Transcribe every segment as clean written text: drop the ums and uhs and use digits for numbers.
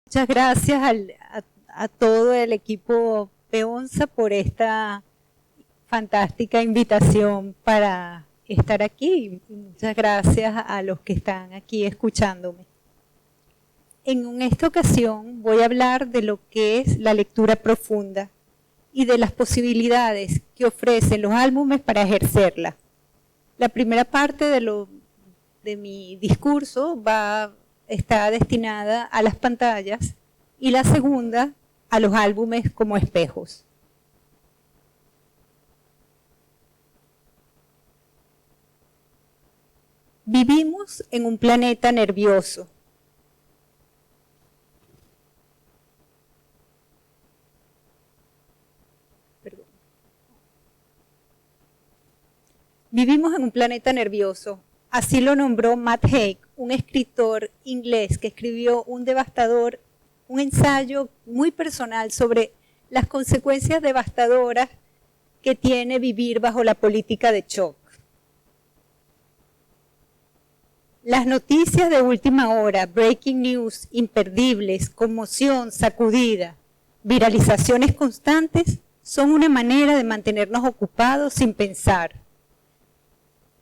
Muchas gracias a todo el equipo Peonza por esta fantástica invitación para estar aquí. Muchas gracias a los que están aquí escuchándome. En esta ocasión voy a hablar de lo que es la lectura profunda y de las posibilidades que ofrecen los álbumes para ejercerla. La primera parte de mi discurso está destinada a las pantallas y la segunda a los álbumes como espejos. Vivimos en un planeta nervioso. Vivimos en un planeta nervioso. Así lo nombró Matt Haig, un escritor inglés que escribió un ensayo muy personal sobre las consecuencias devastadoras que tiene vivir bajo la política de shock. Las noticias de última hora, breaking news, imperdibles, conmoción, sacudida, viralizaciones constantes, son una manera de mantenernos ocupados sin pensar.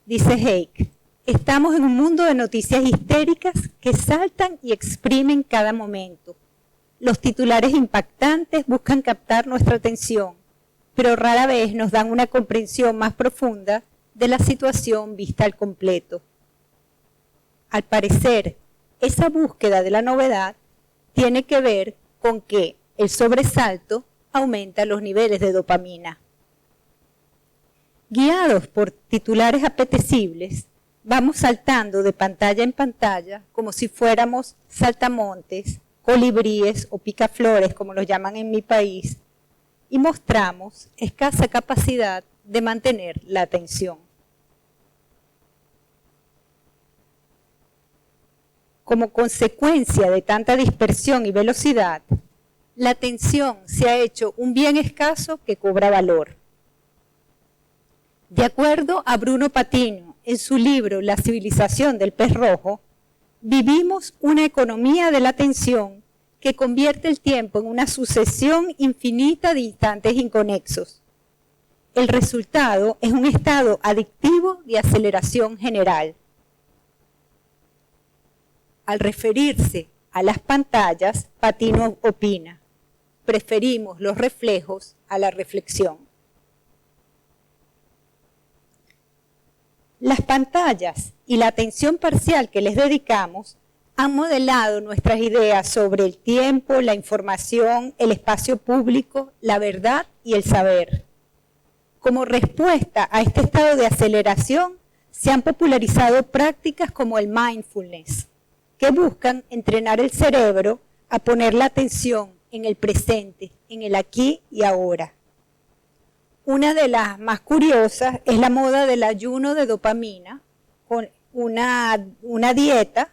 Dice Haig, estamos en un mundo de noticias histéricas que saltan y exprimen cada momento. Los titulares impactantes buscan captar nuestra atención, pero rara vez nos dan una comprensión más profunda de la situación vista al completo. Al parecer, esa búsqueda de la novedad tiene que ver con que el sobresalto aumenta los niveles de dopamina. Guiados por titulares apetecibles, vamos saltando de pantalla en pantalla como si fuéramos saltamontes, colibríes o picaflores, como los llaman en mi país, y mostramos escasa capacidad de mantener la atención. Como consecuencia de tanta dispersión y velocidad, la atención se ha hecho un bien escaso que cobra valor. De acuerdo a Bruno Patino, en su libro La civilización del pez rojo, vivimos una economía de la atención que convierte el tiempo en una sucesión infinita de instantes inconexos. El resultado es un estado adictivo de aceleración general. Al referirse a las pantallas, Patino opina, preferimos los reflejos a la reflexión. Las pantallas y la atención parcial que les dedicamos han modelado nuestras ideas sobre el tiempo, la información, el espacio público, la verdad y el saber. Como respuesta a este estado de aceleración, se han popularizado prácticas como el mindfulness, que buscan entrenar el cerebro a poner la atención en el presente, en el aquí y ahora. Una de las más curiosas es la moda del ayuno de dopamina, con una dieta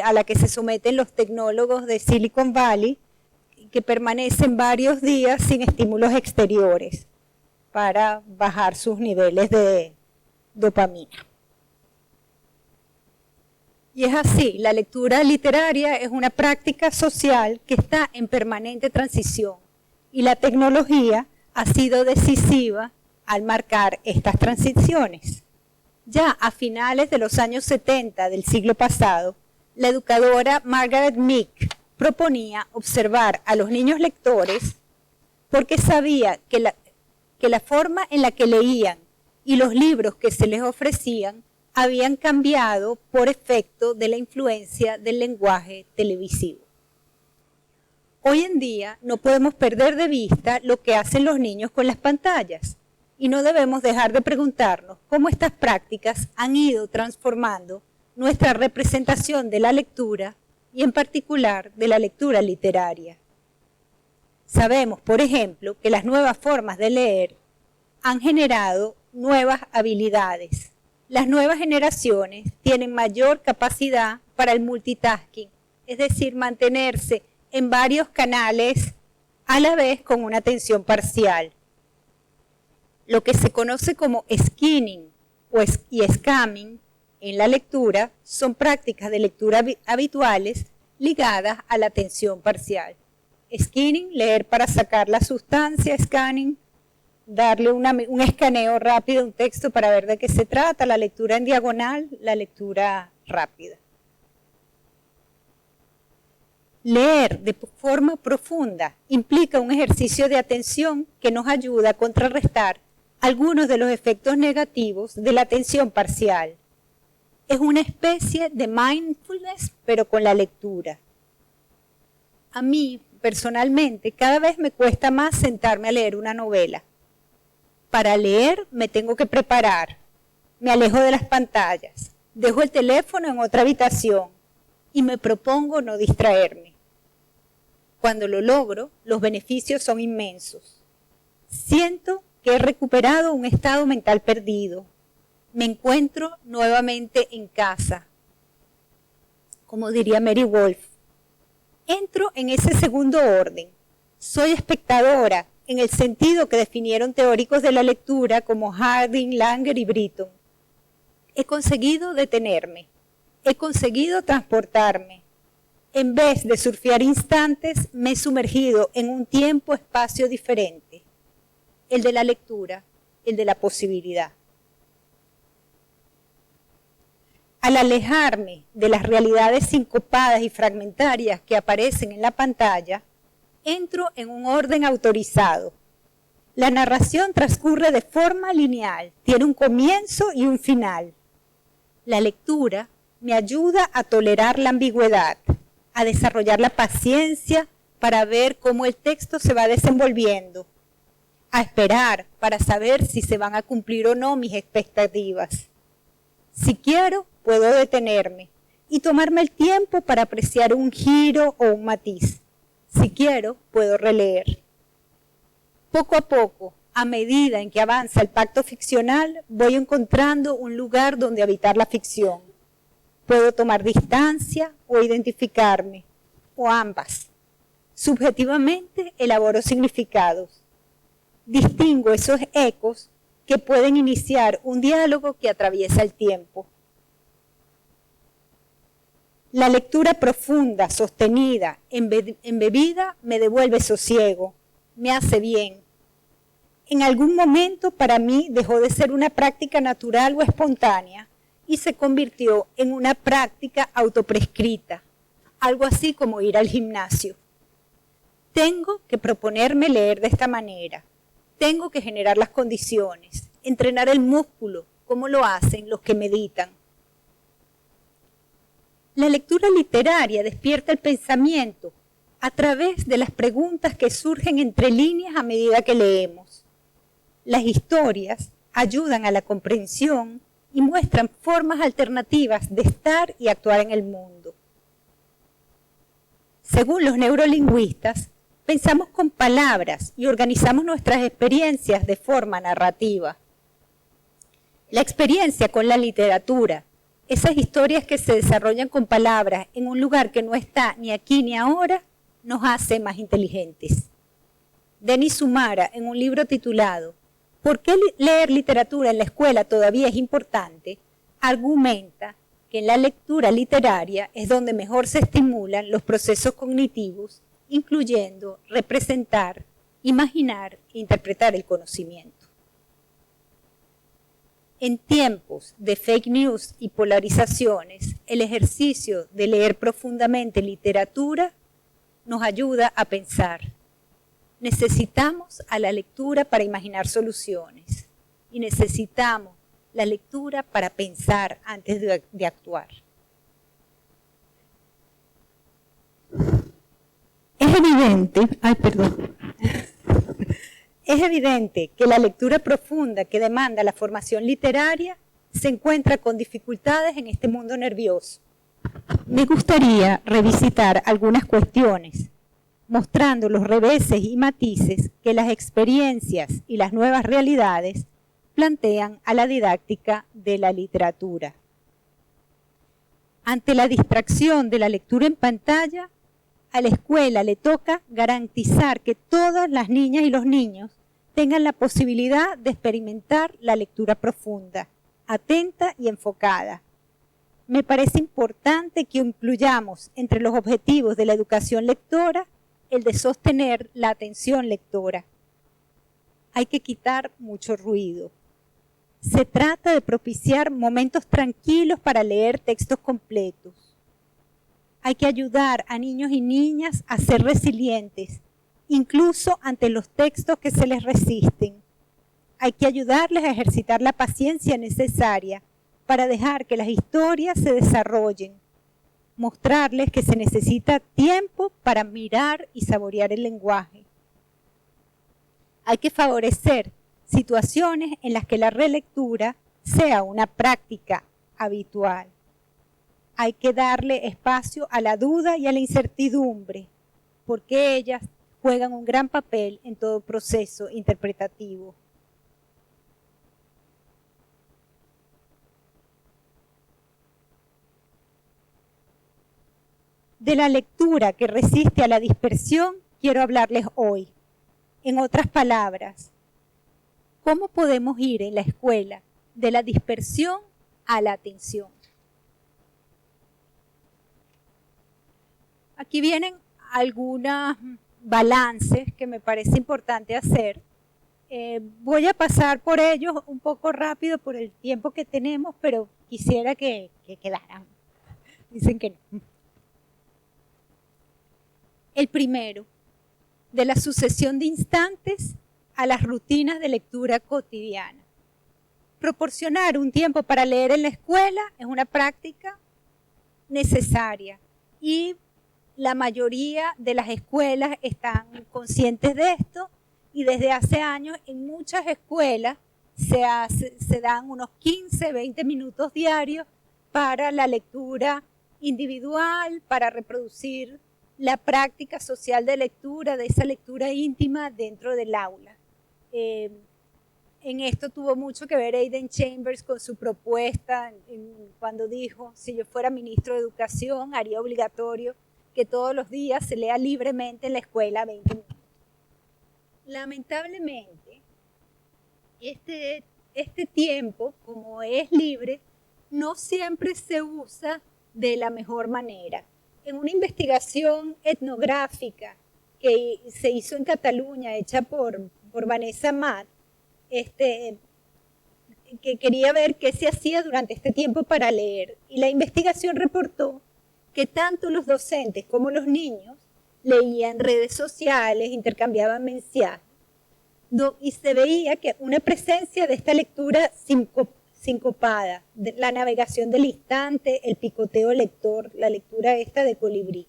a la que se someten los tecnólogos de Silicon Valley, que permanecen varios días sin estímulos exteriores para bajar sus niveles de dopamina. Y es así, la lectura literaria es una práctica social que está en permanente transición y la tecnología ha sido decisiva al marcar estas transiciones. Ya a finales de los años 70 del siglo pasado, la educadora Margaret Mead proponía observar a los niños lectores porque sabía que la forma en la que leían y los libros que se les ofrecían habían cambiado por efecto de la influencia del lenguaje televisivo. Hoy en día no podemos perder de vista lo que hacen los niños con las pantallas y no debemos dejar de preguntarnos cómo estas prácticas han ido transformando nuestra representación de la lectura y en particular de la lectura literaria. Sabemos, por ejemplo, que las nuevas formas de leer han generado nuevas habilidades. Las nuevas generaciones tienen mayor capacidad para el multitasking, es decir, mantenerse en varios canales a la vez con una atención parcial. Lo que se conoce como skinning y scamming en la lectura son prácticas de lectura habituales ligadas a la atención parcial. Skinning, leer para sacar la sustancia, scanning, darle un escaneo rápido a un texto para ver de qué se trata, la lectura en diagonal, la lectura rápida. Leer de forma profunda implica un ejercicio de atención que nos ayuda a contrarrestar algunos de los efectos negativos de la atención parcial. Es una especie de mindfulness, pero con la lectura. A mí, personalmente, cada vez me cuesta más sentarme a leer una novela. Para leer me tengo que preparar, me alejo de las pantallas, dejo el teléfono en otra habitación y me propongo no distraerme. Cuando lo logro, los beneficios son inmensos. Siento que he recuperado un estado mental perdido. Me encuentro nuevamente en casa. Como diría Mary Wolf, entro en ese segundo orden. Soy espectadora en el sentido que definieron teóricos de la lectura como Harding, Langer y Britton. He conseguido detenerme. He conseguido transportarme. En vez de surfear instantes, me he sumergido en un tiempo-espacio diferente. El de la lectura, el de la posibilidad. Al alejarme de las realidades sincopadas y fragmentarias que aparecen en la pantalla, entro en un orden autorizado. La narración transcurre de forma lineal, tiene un comienzo y un final. La lectura me ayuda a tolerar la ambigüedad, a desarrollar la paciencia para ver cómo el texto se va desenvolviendo, a esperar para saber si se van a cumplir o no mis expectativas. Si quiero, puedo detenerme y tomarme el tiempo para apreciar un giro o un matiz. Si quiero, puedo releer. Poco a poco, a medida en que avanza el pacto ficcional, voy encontrando un lugar donde habitar la ficción. Puedo tomar distancia o identificarme, o ambas. Subjetivamente elaboro significados. Distingo esos ecos que pueden iniciar un diálogo que atraviesa el tiempo. La lectura profunda, sostenida, embebida, me devuelve sosiego, me hace bien. En algún momento para mí dejó de ser una práctica natural o espontánea y se convirtió en una práctica autoprescrita, algo así como ir al gimnasio. Tengo que proponerme leer de esta manera, tengo que generar las condiciones, entrenar el músculo, como lo hacen los que meditan. La lectura literaria despierta el pensamiento a través de las preguntas que surgen entre líneas a medida que leemos. Las historias ayudan a la comprensión y muestran formas alternativas de estar y actuar en el mundo. Según los neurolingüistas, pensamos con palabras y organizamos nuestras experiencias de forma narrativa. La experiencia con la literatura, esas historias que se desarrollan con palabras en un lugar que no está ni aquí ni ahora, nos hace más inteligentes. Denis Sumara, en un libro titulado ¿Por qué leer literatura en la escuela todavía es importante?, argumenta que en la lectura literaria es donde mejor se estimulan los procesos cognitivos, incluyendo representar, imaginar e interpretar el conocimiento. En tiempos de fake news y polarizaciones, el ejercicio de leer profundamente literatura nos ayuda a pensar. Necesitamos a la lectura para imaginar soluciones y necesitamos la lectura para pensar antes de actuar. Es evidente que la lectura profunda que demanda la formación literaria se encuentra con dificultades en este mundo nervioso. Me gustaría revisitar algunas cuestiones, mostrando los reveses y matices que las experiencias y las nuevas realidades plantean a la didáctica de la literatura. Ante la distracción de la lectura en pantalla, a la escuela le toca garantizar que todas las niñas y los niños tengan la posibilidad de experimentar la lectura profunda, atenta y enfocada. me parece importante que incluyamos entre los objetivos de la educación lectora el de sostener la atención lectora. Hay que quitar mucho ruido. Se trata de propiciar momentos tranquilos para leer textos completos. Hay que ayudar a niños y niñas a ser resilientes, incluso ante los textos que se les resisten. Hay que ayudarles a ejercitar la paciencia necesaria para dejar que las historias se desarrollen, mostrarles que se necesita tiempo para mirar y saborear el lenguaje. Hay que favorecer situaciones en las que la relectura sea una práctica habitual. Hay que darle espacio a la duda y a la incertidumbre, porque ellas juegan un gran papel en todo proceso interpretativo. De la lectura que resiste a la dispersión, quiero hablarles hoy. En otras palabras, ¿cómo podemos ir en la escuela de la dispersión a la atención? Aquí vienen algunos balances que me parece importante hacer. Voy a pasar por ellos un poco rápido por el tiempo que tenemos, pero quisiera que quedaran. Dicen que no. El primero, de la sucesión de instantes a las rutinas de lectura cotidiana. Proporcionar un tiempo para leer en la escuela es una práctica necesaria y la mayoría de las escuelas están conscientes de esto y desde hace años en muchas escuelas se dan unos 15, 20 minutos diarios para la lectura individual, para reproducir la práctica social de lectura, de esa lectura íntima dentro del aula. En esto tuvo mucho que ver Aidan Chambers con su propuesta cuando dijo, si yo fuera ministro de Educación, haría obligatorio que todos los días se lea libremente en la escuela 20 minutos. Lamentablemente, este tiempo, como es libre, no siempre se usa de la mejor manera. En una investigación etnográfica que se hizo en Cataluña, hecha por Vanessa Matt, que quería ver qué se hacía durante este tiempo para leer. Y la investigación reportó que tanto los docentes como los niños leían redes sociales, intercambiaban mensajes, y se veía que una presencia de esta lectura sincopada, la navegación del instante, el picoteo lector, la lectura esta de colibrí.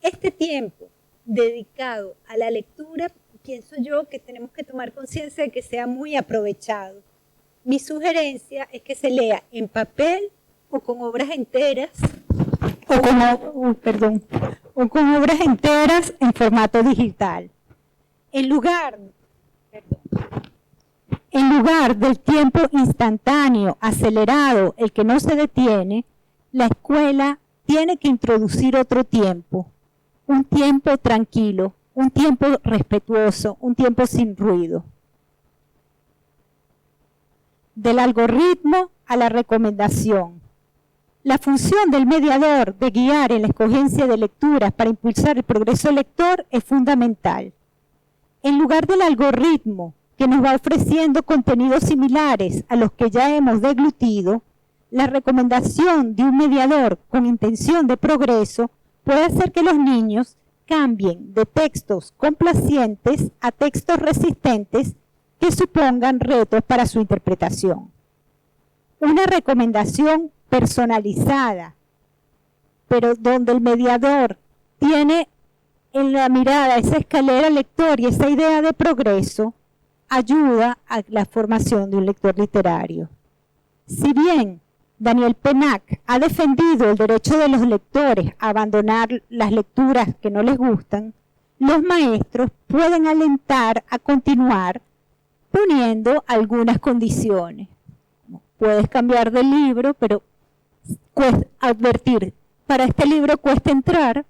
Este tiempo dedicado a la lectura, pienso yo que tenemos que tomar conciencia de que sea muy aprovechado. Mi sugerencia es que se lea en papel o con obras enteras, o con obras enteras en formato digital. En lugar del tiempo instantáneo, acelerado, el que no se detiene, la escuela tiene que introducir otro tiempo, un tiempo tranquilo, un tiempo respetuoso, un tiempo sin ruido. Del algoritmo a la recomendación. La función del mediador de guiar en la escogencia de lecturas para impulsar el progreso lector es fundamental. En lugar del algoritmo, que nos va ofreciendo contenidos similares a los que ya hemos deglutido, la recomendación de un mediador con intención de progreso puede hacer que los niños cambien de textos complacientes a textos resistentes que supongan retos para su interpretación. Una recomendación personalizada, pero donde el mediador tiene en la mirada esa escalera lector y esa idea de progreso, ayuda a la formación de un lector literario. Si bien Daniel Pennack ha defendido el derecho de los lectores a abandonar las lecturas que no les gustan, los maestros pueden alentar a continuar poniendo algunas condiciones. Puedes cambiar de libro, pero advertir, para este libro cuesta entrar,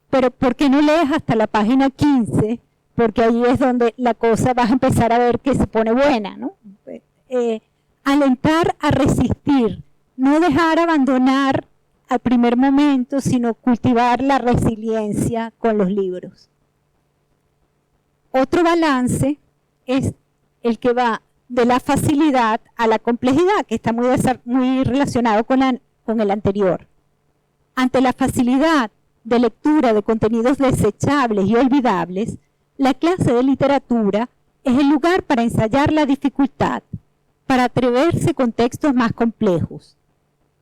pero ¿por qué no lees hasta la página 15? Porque ahí es donde la cosa vas a empezar a ver que se pone buena, ¿no? Alentar a resistir, no dejar abandonar al primer momento, sino cultivar la resiliencia con los libros. Otro balance es el que va de la facilidad a la complejidad, que está muy relacionado con el anterior. Ante la facilidad de lectura de contenidos desechables y olvidables, la clase de literatura es el lugar para ensayar la dificultad, para atreverse con textos más complejos.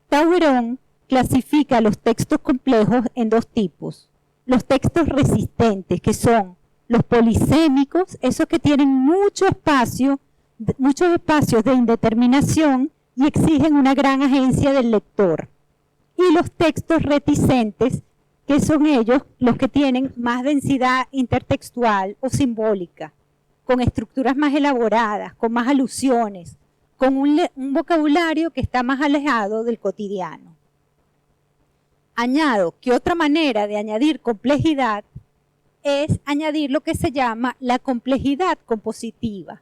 Tauberon clasifica los textos complejos en dos tipos. Los textos resistentes, que son los polisémicos, esos que tienen muchos espacios de indeterminación y exigen una gran agencia del lector. Y los textos reticentes, que son ellos los que tienen más densidad intertextual o simbólica, con estructuras más elaboradas, con más alusiones, con un vocabulario que está más alejado del cotidiano. Añado que otra manera de añadir complejidad es añadir lo que se llama la complejidad compositiva.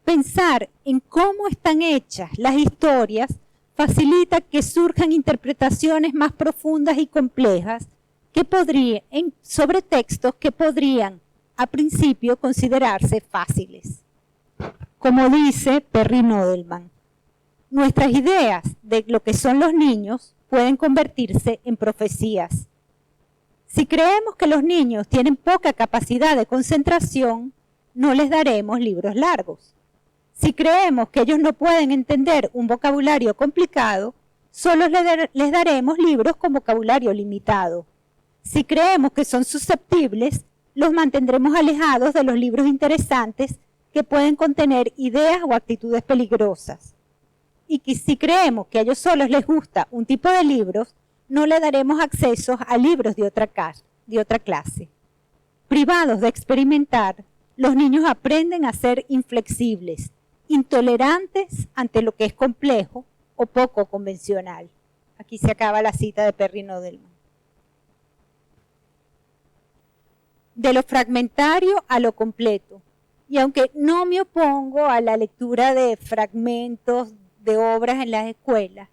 Pensar en cómo están hechas las historias facilita que surjan interpretaciones más profundas y complejas sobre textos que podrían a principio considerarse fáciles. Como dice Perry Nodelman, nuestras ideas de lo que son los niños pueden convertirse en profecías. Si creemos que los niños tienen poca capacidad de concentración, no les daremos libros largos. Si creemos que ellos no pueden entender un vocabulario complicado, solo les daremos libros con vocabulario limitado. Si creemos que son susceptibles, los mantendremos alejados de los libros interesantes que pueden contener ideas o actitudes peligrosas. Y que si creemos que a ellos solos les gusta un tipo de libros, no le daremos acceso a libros de otra clase. Privados de experimentar, los niños aprenden a ser inflexibles, intolerantes ante lo que es complejo o poco convencional. Aquí se acaba la cita de Perry Nodelman. De lo fragmentario a lo completo. Y aunque no me opongo a la lectura de fragmentos de obras en las escuelas,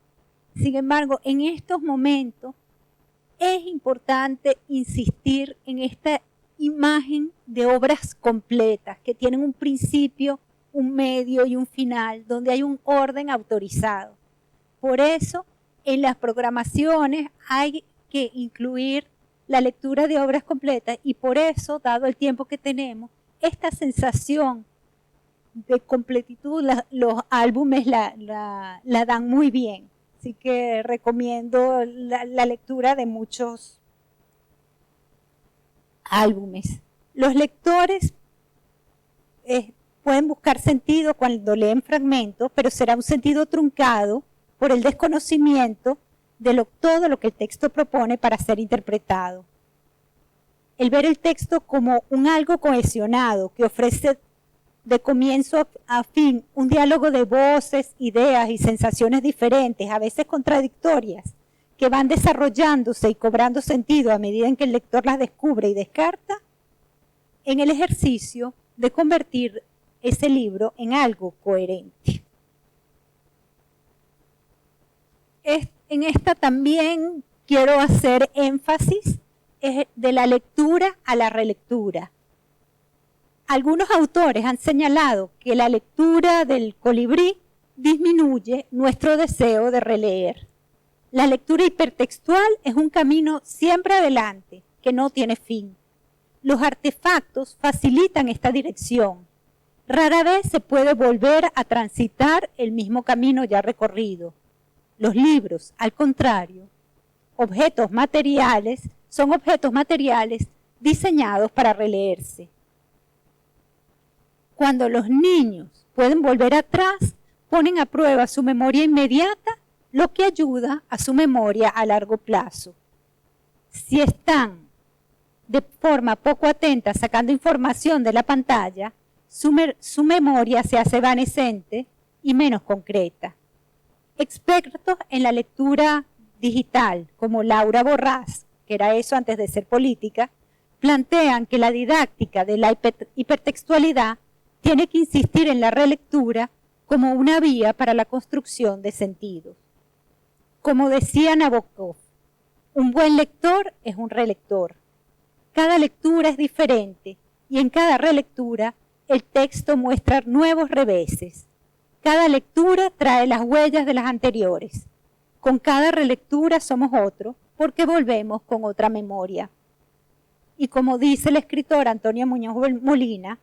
sin embargo, en estos momentos es importante insistir en esta imagen de obras completas que tienen un principio, un medio y un final, donde hay un orden autorizado. Por eso, en las programaciones hay que incluir la lectura de obras completas y por eso, dado el tiempo que tenemos, esta sensación de completitud, los álbumes la dan muy bien. Así que recomiendo la lectura de muchos álbumes. Los lectores pueden buscar sentido cuando leen fragmentos, pero será un sentido truncado por el desconocimiento de todo lo que el texto propone para ser interpretado. El ver el texto como un algo cohesionado que ofrece de comienzo a fin un diálogo de voces, ideas y sensaciones diferentes, a veces contradictorias, que van desarrollándose y cobrando sentido a medida en que el lector las descubre y descarta, en el ejercicio de convertir ese libro en algo coherente. En esta también quiero hacer énfasis de la lectura a la relectura. Algunos autores han señalado que la lectura del colibrí disminuye nuestro deseo de releer. La lectura hipertextual es un camino siempre adelante, que no tiene fin. Los artefactos facilitan esta dirección. Rara vez se puede volver a transitar el mismo camino ya recorrido. Los libros, al contrario, son objetos materiales diseñados para releerse. Cuando los niños pueden volver atrás, ponen a prueba su memoria inmediata, lo que ayuda a su memoria a largo plazo. Si están de forma poco atenta sacando información de la pantalla, su memoria se hace evanescente y menos concreta. Expertos en la lectura digital, como Laura Borrás, que era eso antes de ser política, plantean que la didáctica de la hipertextualidad tiene que insistir en la relectura como una vía para la construcción de sentidos. Como decía Nabokov, un buen lector es un relector. Cada lectura es diferente y en cada relectura el texto muestra nuevos reveses. Cada lectura trae las huellas de las anteriores. Con cada relectura somos otro porque volvemos con otra memoria. Y como dice el escritor Antonio Muñoz Molina,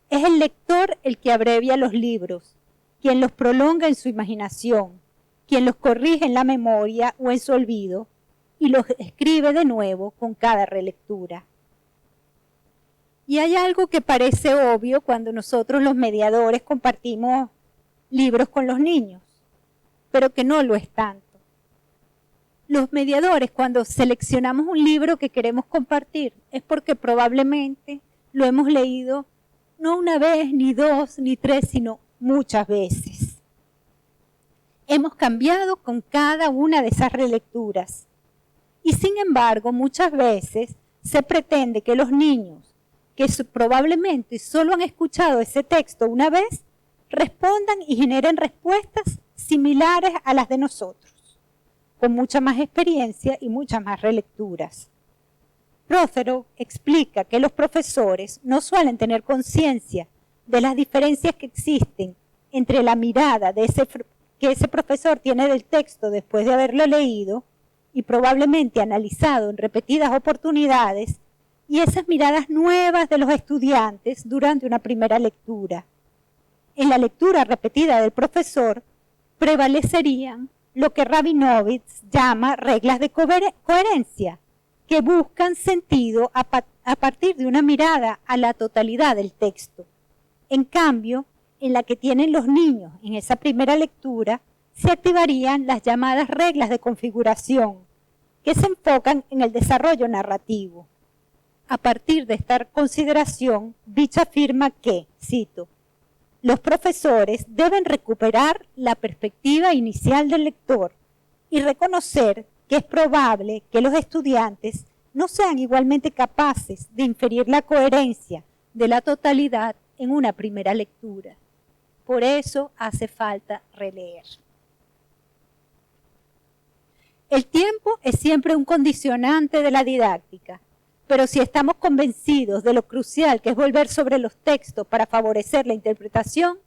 es el lector el que abrevia los libros, quien los prolonga en su imaginación, quien los corrige en la memoria o en su olvido y los escribe de nuevo con cada relectura. Y hay algo que parece obvio cuando nosotros los mediadores compartimos libros con los niños, pero que no lo es tanto. Los mediadores, cuando seleccionamos un libro que queremos compartir, es porque probablemente lo hemos leído no una vez, ni dos, ni tres, sino muchas veces. Hemos cambiado con cada una de esas relecturas. Y sin embargo, muchas veces se pretende que los niños, que probablemente solo han escuchado ese texto una vez, respondan y generen respuestas similares a las de nosotros, con mucha más experiencia y muchas más relecturas. Próspero explica que los profesores no suelen tener conciencia de las diferencias que existen entre la mirada que ese profesor tiene del texto después de haberlo leído y probablemente analizado en repetidas oportunidades, y esas miradas nuevas de los estudiantes durante una primera lectura. En la lectura repetida del profesor prevalecerían lo que Rabinovitz llama reglas de coherencia, que buscan sentido a partir de una mirada a la totalidad del texto. En cambio, en la que tienen los niños en esa primera lectura, se activarían las llamadas reglas de configuración, que se enfocan en el desarrollo narrativo. A partir de esta consideración, Bitch afirma que, cito, los profesores deben recuperar la perspectiva inicial del lector y reconocer que es probable que los estudiantes no sean igualmente capaces de inferir la coherencia de la totalidad en una primera lectura. Por eso hace falta releer. El tiempo es siempre un condicionante de la didáctica, pero si estamos convencidos de lo crucial que es volver sobre los textos para favorecer la interpretación,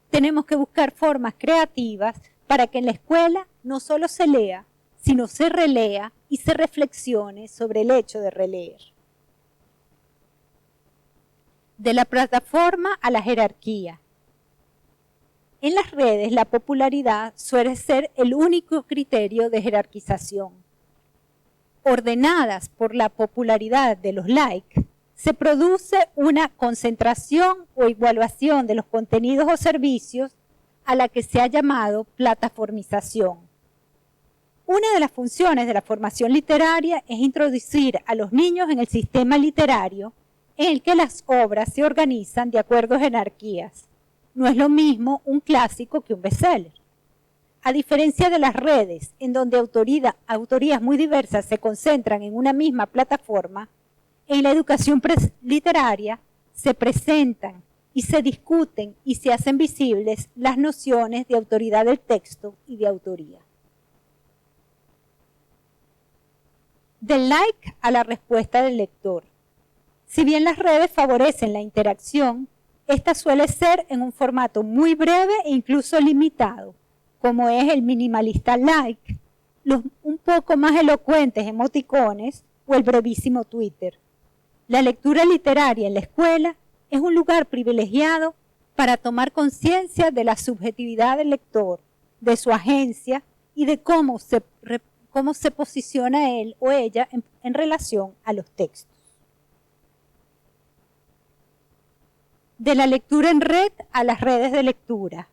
tenemos que buscar formas creativas para que en la escuela no solo se lea, sino se relea y se reflexione sobre el hecho de releer. De la plataforma a la jerarquía. En las redes, la popularidad suele ser el único criterio de jerarquización. Ordenadas por la popularidad de los likes, se produce una concentración o igualación de los contenidos o servicios a la que se ha llamado plataformización. Una de las funciones de la formación literaria es introducir a los niños en el sistema literario en el que las obras se organizan de acuerdo a jerarquías. No es lo mismo un clásico que un bestseller. A diferencia de las redes, en donde autorías muy diversas se concentran en una misma plataforma, en la educación literaria se presentan y se discuten y se hacen visibles las nociones de autoridad del texto y de autoría. Del like a la respuesta del lector. Si bien las redes favorecen la interacción, esta suele ser en un formato muy breve e incluso limitado, como es el minimalista like, los un poco más elocuentes emoticones o el brevísimo Twitter. La lectura literaria en la escuela es un lugar privilegiado para tomar conciencia de la subjetividad del lector, de su agencia y de cómo se posiciona él o ella en relación a los textos. De la lectura en red a las redes de lectura.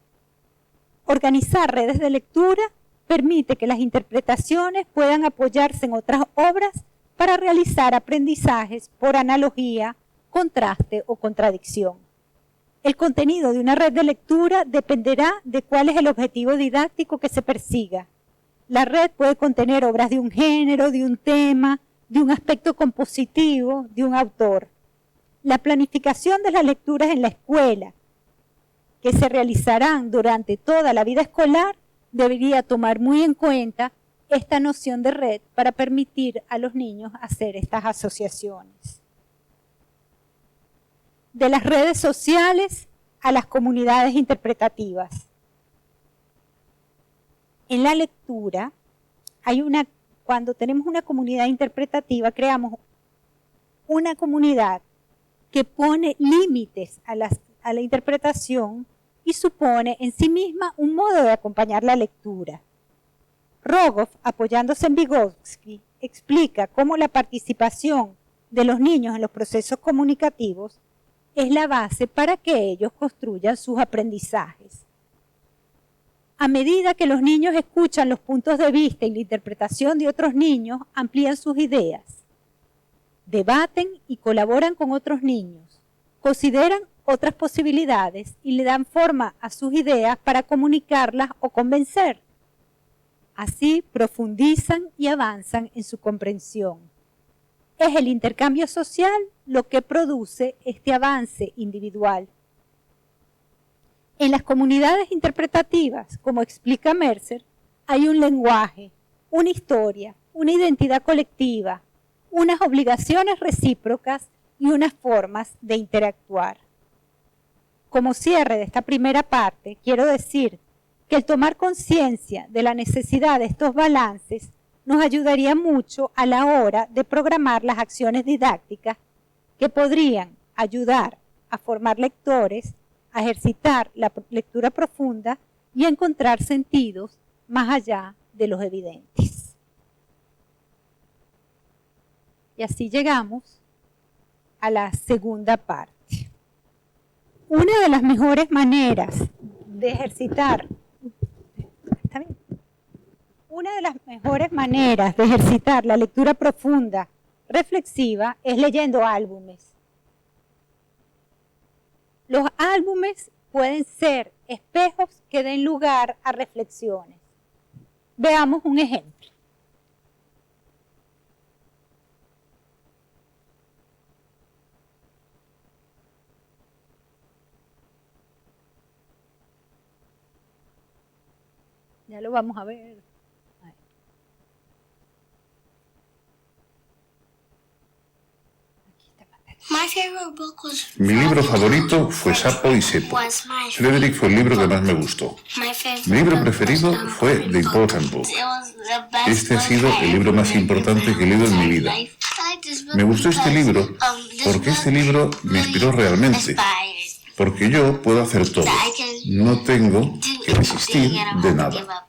Organizar redes de lectura permite que las interpretaciones puedan apoyarse en otras obras para realizar aprendizajes por analogía, contraste o contradicción. El contenido de una red de lectura dependerá de cuál es el objetivo didáctico que se persiga. La red puede contener obras de un género, de un tema, de un aspecto compositivo, de un autor. La planificación de las lecturas en la escuela, que se realizarán durante toda la vida escolar, debería tomar muy en cuenta esta noción de red para permitir a los niños hacer estas asociaciones. De las redes sociales a las comunidades interpretativas. En la lectura, cuando tenemos una comunidad interpretativa, creamos una comunidad que pone límites a la interpretación y supone en sí misma un modo de acompañar la lectura. Rogoff, apoyándose en Vygotsky, explica cómo la participación de los niños en los procesos comunicativos es la base para que ellos construyan sus aprendizajes. A medida que los niños escuchan los puntos de vista y la interpretación de otros niños, amplían sus ideas, debaten y colaboran con otros niños, consideran otras posibilidades y le dan forma a sus ideas para comunicarlas o convencer. Así profundizan y avanzan en su comprensión. Es el intercambio social lo que produce este avance individual. En las comunidades interpretativas, como explica Mercer, hay un lenguaje, una historia, una identidad colectiva, unas obligaciones recíprocas y unas formas de interactuar. Como cierre de esta primera parte, quiero decir que el tomar conciencia de la necesidad de estos balances nos ayudaría mucho a la hora de programar las acciones didácticas que podrían ayudar a formar lectores, a ejercitar la lectura profunda y a encontrar sentidos más allá de los evidentes. Y así llegamos a la segunda parte. Una de las mejores maneras de ejercitar la lectura profunda, reflexiva, es leyendo álbumes. Los álbumes pueden ser espejos que den lugar a reflexiones. Veamos un ejemplo. Ya lo vamos a ver. Mi libro favorito fue Sapo y Sepo. Frederick fue el libro que más me gustó. Mi libro preferido fue The Important Book. Este ha sido el libro más importante que he leído en mi vida. Me gustó este libro porque este libro me inspiró realmente. Porque yo puedo hacer todo. No tengo que desistir de nada.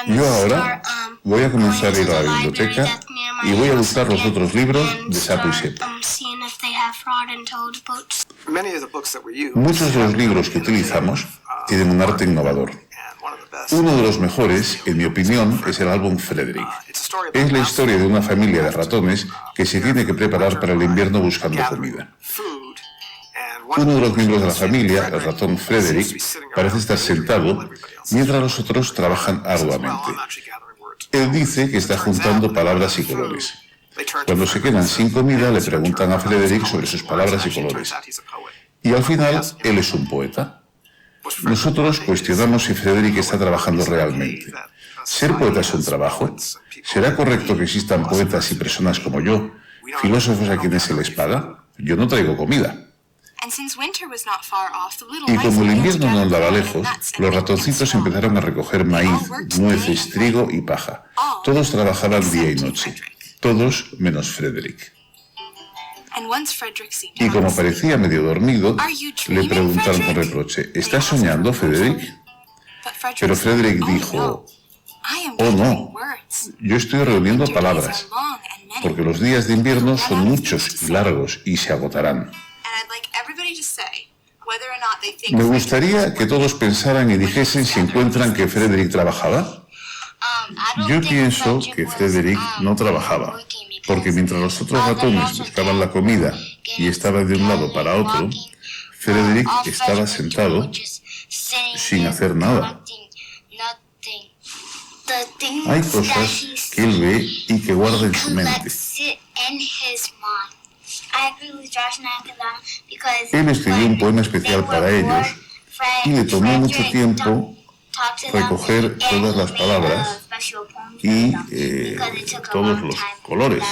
Yo ahora voy a comenzar a ir a la biblioteca y voy a buscar los otros libros de Sapo y Sepo. Muchos de los libros que utilizamos tienen un arte innovador. Uno de los mejores, en mi opinión, es el álbum Frederick. Es la historia de una familia de ratones que se tiene que preparar para el invierno buscando comida. Uno de los miembros de la familia, el ratón Frederick, parece estar sentado mientras los otros trabajan arduamente. Él dice que está juntando palabras y colores. Cuando se quedan sin comida, le preguntan a Frederick sobre sus palabras y colores. Y al final, él es un poeta. Nosotros cuestionamos si Frederick está trabajando realmente. ¿Ser poeta es un trabajo? ¿Será correcto que existan poetas y personas como yo, filósofos a quienes se les paga? Yo no traigo comida. Y como el invierno no andaba lejos, los ratoncitos empezaron a recoger maíz, nueces, trigo y paja. Todos trabajaban día y noche. Todos menos Frederick. Y como parecía medio dormido, le preguntaron con reproche: ¿estás soñando, Frederick? Pero Frederick dijo: oh no, yo estoy reuniendo palabras, porque los días de invierno son muchos y largos y se agotarán. Me gustaría que todos pensaran y dijesen si encuentran que Frederick trabajaba. Yo pienso que Frederick no trabajaba, porque mientras los otros ratones buscaban la comida y estaban de un lado para otro, Frederick estaba sentado sin hacer nada. Hay cosas que él ve y que guarda en su mente. Él escribió un poema especial para ellos y le tomó mucho tiempo recoger todas las palabras y todos los colores.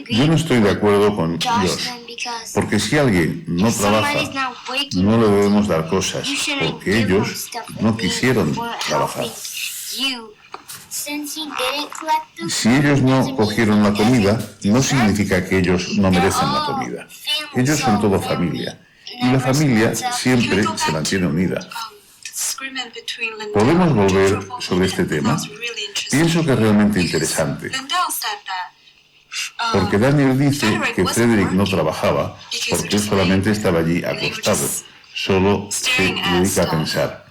Yo no estoy de acuerdo con Josh, porque si alguien no trabaja, no le debemos dar cosas, porque ellos no quisieron trabajar. Si ellos no cogieron la comida, no significa que ellos no merecen la comida. Ellos son todo familia, y la familia siempre se mantiene unida. ¿Podemos volver sobre este tema? Pienso que es realmente interesante. Porque Daniel dice que Frederick no trabajaba porque él solamente estaba allí acostado, solo se dedica a pensar.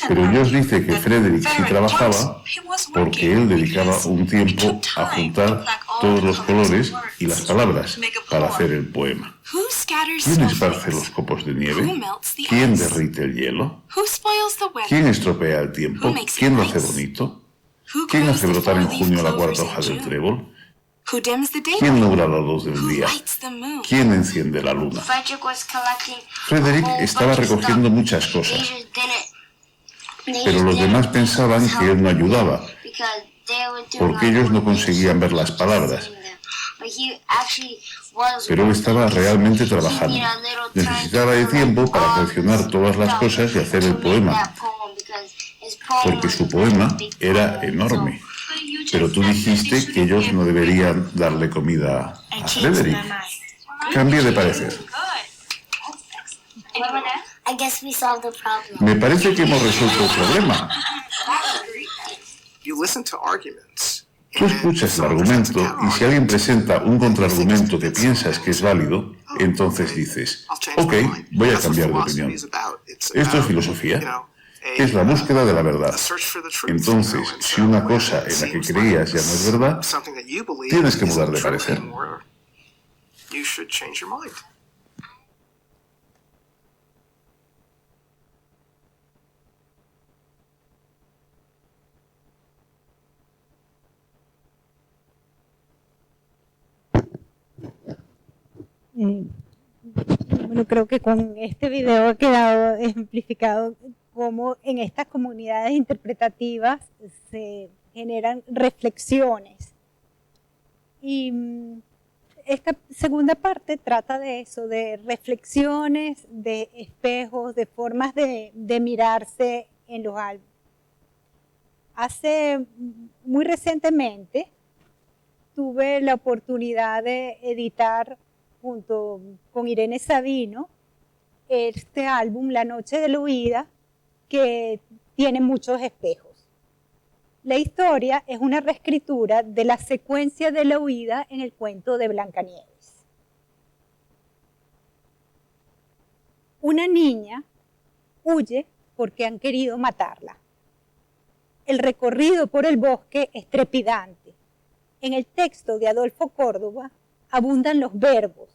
Pero Josh dice que Frederick sí trabajaba porque él dedicaba un tiempo a juntar todos los colores y las palabras para hacer el poema. ¿Quién esparce los copos de nieve? ¿Quién derrite el hielo? ¿Quién estropea el tiempo? ¿Quién lo hace bonito? ¿Quién hace brotar en junio la cuarta hoja del trébol? ¿Quién nubla la luz del día? ¿Quién enciende la luna? Frederick estaba recogiendo muchas cosas, pero los demás pensaban que él no ayudaba, porque ellos no conseguían ver las palabras. Pero él estaba realmente trabajando. Necesitaba de tiempo para seleccionar todas las cosas y hacer el poema, porque su poema era enorme. Pero tú dijiste que ellos no deberían darle comida a Frederick. Cambie de parecer. Me parece que hemos resuelto el problema. Tú escuchas el argumento y si alguien presenta un contraargumento que piensas que es válido, entonces dices, ok, voy a cambiar de opinión. Esto es filosofía. Es la búsqueda de la verdad. Entonces, si una cosa en la que creías ya no es verdad, tienes que mudar de parecer. Bueno, creo que con este video ha quedado ejemplificado cómo en estas comunidades interpretativas se generan reflexiones. Y esta segunda parte trata de eso, de reflexiones, de espejos, de formas de mirarse en los álbumes. Muy recientemente tuve la oportunidad de editar junto con Irene Sabino este álbum La Noche de la Huida, que tiene muchos espejos. La historia es una reescritura de la secuencia de la huida en el cuento de Blancanieves. Una niña huye porque han querido matarla. El recorrido por el bosque es trepidante. En el texto de Adolfo Córdoba abundan los verbos,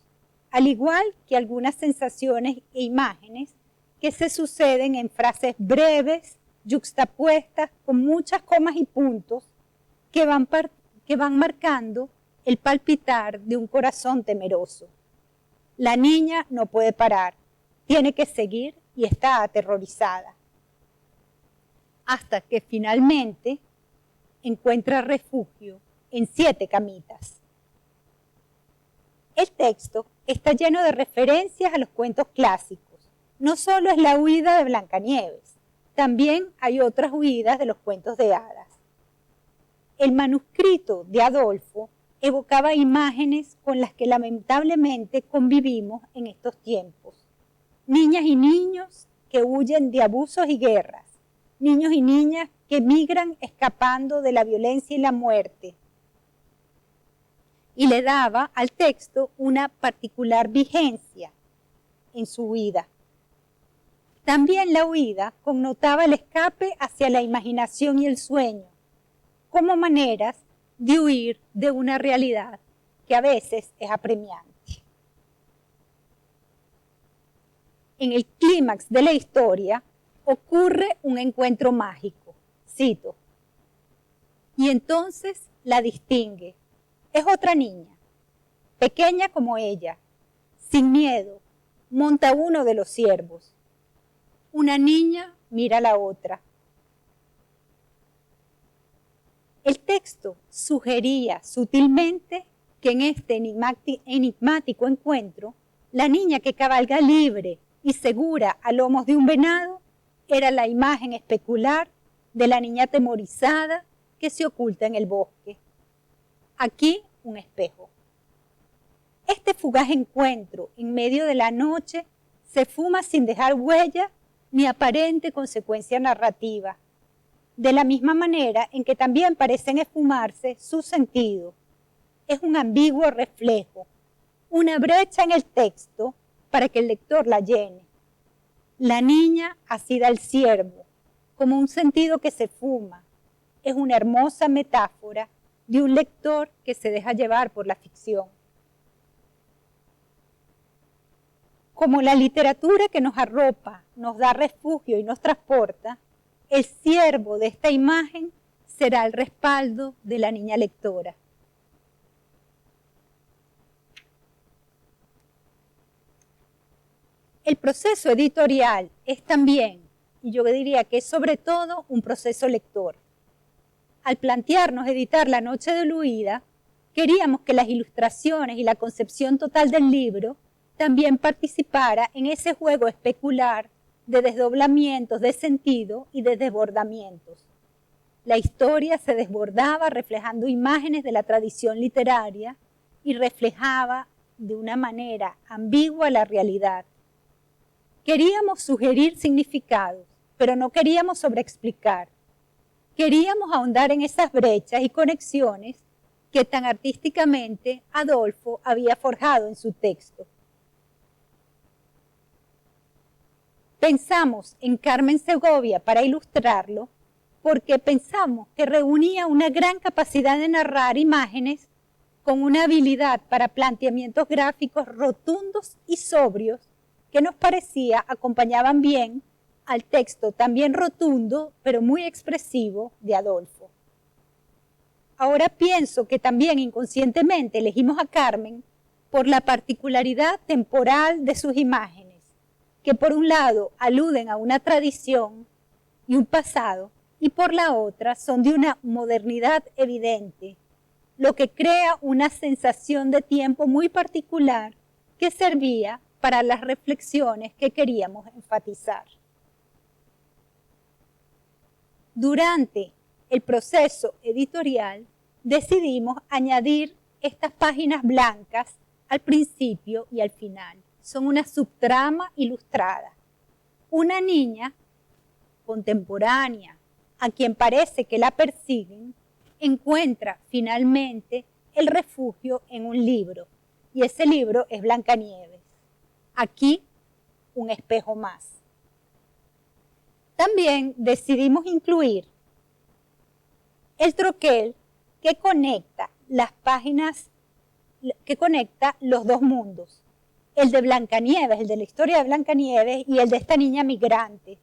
al igual que algunas sensaciones e imágenes que se suceden en frases breves, yuxtapuestas, con muchas comas y puntos, que van marcando el palpitar de un corazón temeroso. La niña no puede parar, tiene que seguir y está aterrorizada. Hasta que finalmente encuentra refugio en 7 camitas. El texto está lleno de referencias a los cuentos clásicos. No solo es la huida de Blancanieves, también hay otras huidas de los cuentos de hadas. El manuscrito de Adolfo evocaba imágenes con las que lamentablemente convivimos en estos tiempos. Niñas y niños que huyen de abusos y guerras. Niños y niñas que migran escapando de la violencia y la muerte. Y le daba al texto una particular vigencia en su huida. También la huida connotaba el escape hacia la imaginación y el sueño, como maneras de huir de una realidad que a veces es apremiante. En el clímax de la historia ocurre un encuentro mágico, cito, y entonces la distingue. Es otra niña, pequeña como ella, sin miedo, monta uno de los ciervos. Una niña mira a la otra. El texto sugería sutilmente que en este enigmático encuentro, la niña que cabalga libre y segura a lomos de un venado era la imagen especular de la niña atemorizada que se oculta en el bosque. Aquí un espejo. Este fugaz encuentro en medio de la noche se fuma sin dejar huella ni aparente consecuencia narrativa, de la misma manera en que también parecen esfumarse sus sentidos. Es un ambiguo reflejo, una brecha en el texto para que el lector la llene. La niña asida al ciervo, como un sentido que se fuma, es una hermosa metáfora de un lector que se deja llevar por la ficción. Como la literatura que nos arropa, nos da refugio y nos transporta, el ciervo de esta imagen será el respaldo de la niña lectora. El proceso editorial es también, y yo diría que es sobre todo, un proceso lector. Al plantearnos editar La Noche de Luída, queríamos que las ilustraciones y la concepción total del libro también participara en ese juego especular de desdoblamientos de sentido y de desbordamientos. La historia se desbordaba reflejando imágenes de la tradición literaria y reflejaba de una manera ambigua la realidad. Queríamos sugerir significados, pero no queríamos sobreexplicar. Queríamos ahondar en esas brechas y conexiones que tan artísticamente Adolfo había forjado en su texto. Pensamos en Carmen Segovia para ilustrarlo porque pensamos que reunía una gran capacidad de narrar imágenes con una habilidad para planteamientos gráficos rotundos y sobrios que nos parecía acompañaban bien al texto también rotundo, pero muy expresivo, de Adolfo. Ahora pienso que también inconscientemente elegimos a Carmen por la particularidad temporal de sus imágenes, que por un lado aluden a una tradición y un pasado, y por la otra son de una modernidad evidente, lo que crea una sensación de tiempo muy particular que servía para las reflexiones que queríamos enfatizar. Durante el proceso editorial decidimos añadir estas páginas blancas al principio y al final. Son una subtrama ilustrada. Una niña contemporánea, a quien parece que la persiguen, encuentra finalmente el refugio en un libro, y ese libro es Blancanieves. Aquí, un espejo más. También decidimos incluir el troquel que conecta las páginas, que conecta los dos mundos. El de Blancanieves, el de la historia de Blancanieves y el de esta niña migrante.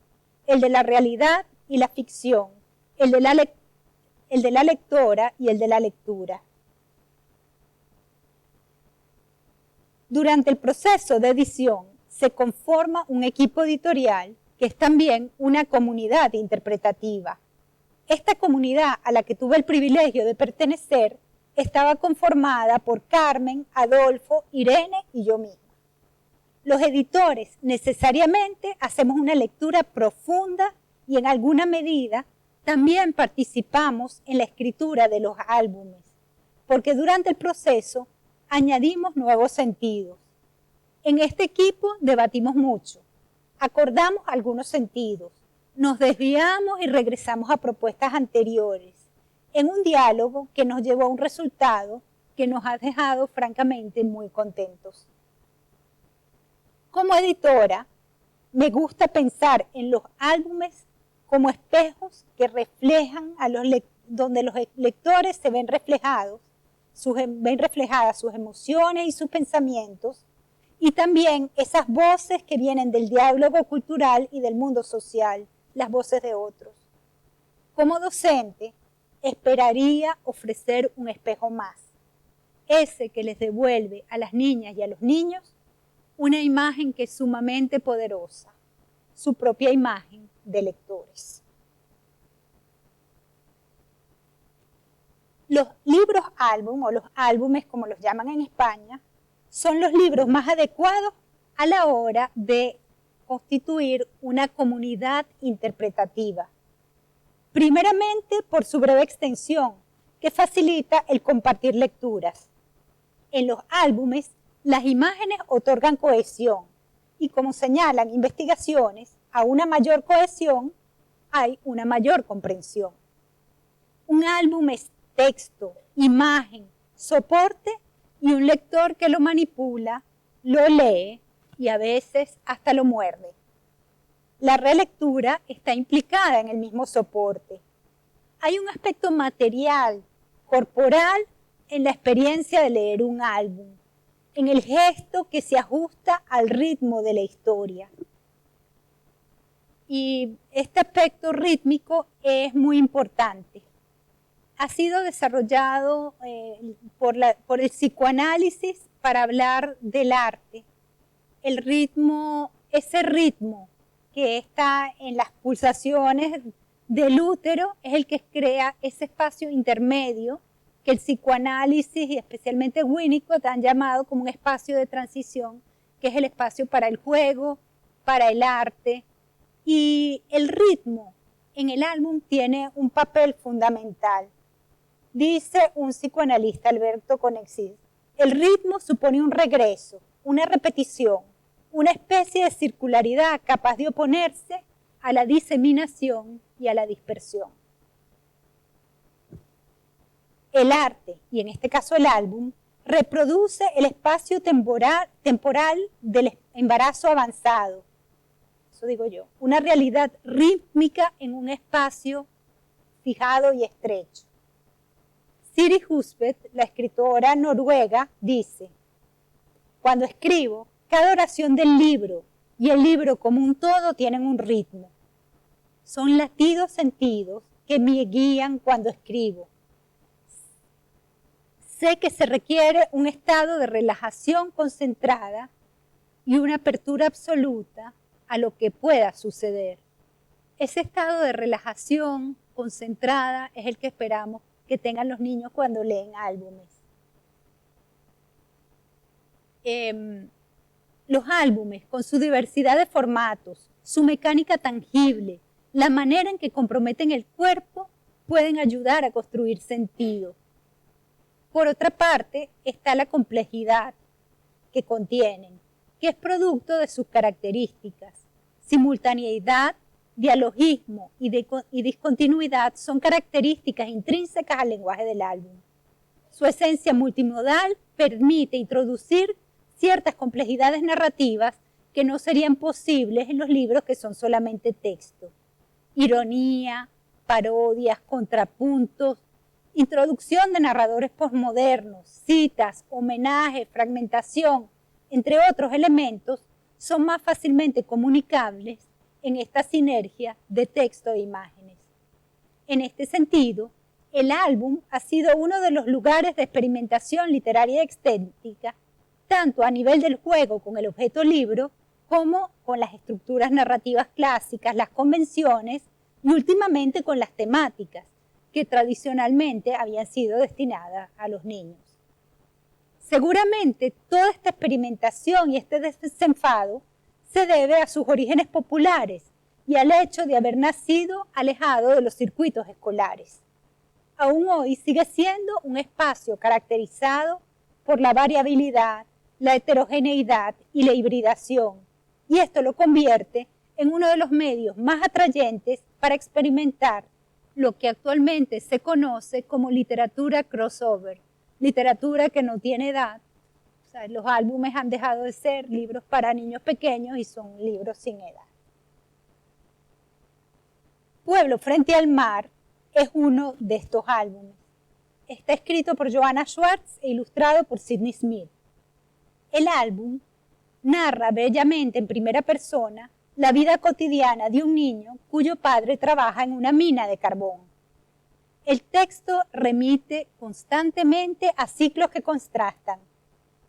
El de la realidad y la ficción. El de la lectora y el de la lectura. Durante el proceso de edición se conforma un equipo editorial que es también una comunidad interpretativa. Esta comunidad a la que tuve el privilegio de pertenecer estaba conformada por Carmen, Adolfo, Irene y yo misma. Los editores necesariamente hacemos una lectura profunda y en alguna medida también participamos en la escritura de los álbumes, porque durante el proceso añadimos nuevos sentidos. En este equipo debatimos mucho, acordamos algunos sentidos, nos desviamos y regresamos a propuestas anteriores, en un diálogo que nos llevó a un resultado que nos ha dejado francamente muy contentos. Como editora, me gusta pensar en los álbumes como espejos que reflejan donde los lectores se ven reflejadas sus emociones y sus pensamientos, y también esas voces que vienen del diálogo cultural y del mundo social, las voces de otros. Como docente, esperaría ofrecer un espejo más, ese que les devuelve a las niñas y a los niños una imagen que es sumamente poderosa, su propia imagen de lectores. Los libros álbum o los álbumes, como los llaman en España, son los libros más adecuados a la hora de constituir una comunidad interpretativa. Primeramente, por su breve extensión, que facilita el compartir lecturas. En los álbumes, las imágenes otorgan cohesión y, como señalan investigaciones, a una mayor cohesión hay una mayor comprensión. Un álbum es texto, imagen, soporte y un lector que lo manipula, lo lee y a veces hasta lo muerde. La relectura está implicada en el mismo soporte. Hay un aspecto material, corporal, en la experiencia de leer un álbum, en el gesto que se ajusta al ritmo de la historia. Y este aspecto rítmico es muy importante. Ha sido desarrollado por el psicoanálisis para hablar del arte. El ritmo, ese ritmo que está en las pulsaciones del útero es el que crea ese espacio intermedio que el psicoanálisis y especialmente Winnicott han llamado como un espacio de transición, que es el espacio para el juego, para el arte. Y el ritmo en el álbum tiene un papel fundamental. Dice un psicoanalista, Alberto Conexis, el ritmo supone un regreso, una repetición, una especie de circularidad capaz de oponerse a la diseminación y a la dispersión. El arte, y en este caso el álbum, reproduce el espacio temporal del embarazo avanzado. Eso digo yo, una realidad rítmica en un espacio fijado y estrecho. Siri Husbeth, la escritora noruega, dice, cuando escribo, cada oración del libro y el libro como un todo tienen un ritmo. Son latidos sentidos que me guían cuando escribo. Sé que se requiere un estado de relajación concentrada y una apertura absoluta a lo que pueda suceder. Ese estado de relajación concentrada es el que esperamos que tengan los niños cuando leen álbumes. Los álbumes, con su diversidad de formatos, su mecánica tangible, la manera en que comprometen el cuerpo, pueden ayudar a construir sentido. Por otra parte, está la complejidad que contienen, que es producto de sus características. Simultaneidad, dialogismo y discontinuidad son características intrínsecas al lenguaje del álbum. Su esencia multimodal permite introducir ciertas complejidades narrativas que no serían posibles en los libros que son solamente texto. Ironía, parodias, contrapuntos, introducción de narradores posmodernos, citas, homenajes, fragmentación, entre otros elementos, son más fácilmente comunicables en esta sinergia de texto e imágenes. En este sentido, el álbum ha sido uno de los lugares de experimentación literaria y estética, tanto a nivel del juego con el objeto libro, como con las estructuras narrativas clásicas, las convenciones y últimamente con las temáticas, que tradicionalmente habían sido destinadas a los niños. Seguramente toda esta experimentación y este desenfado se debe a sus orígenes populares y al hecho de haber nacido alejado de los circuitos escolares. Aún hoy sigue siendo un espacio caracterizado por la variabilidad, la heterogeneidad y la hibridación, y esto lo convierte en uno de los medios más atrayentes para experimentar lo que actualmente se conoce como literatura crossover, literatura que no tiene edad. O sea, los álbumes han dejado de ser libros para niños pequeños y son libros sin edad. Pueblo frente al mar es uno de estos álbumes. Está escrito por Joanna Schwartz e ilustrado por Sidney Smith. El álbum narra bellamente en primera persona la vida cotidiana de un niño cuyo padre trabaja en una mina de carbón. El texto remite constantemente a ciclos que contrastan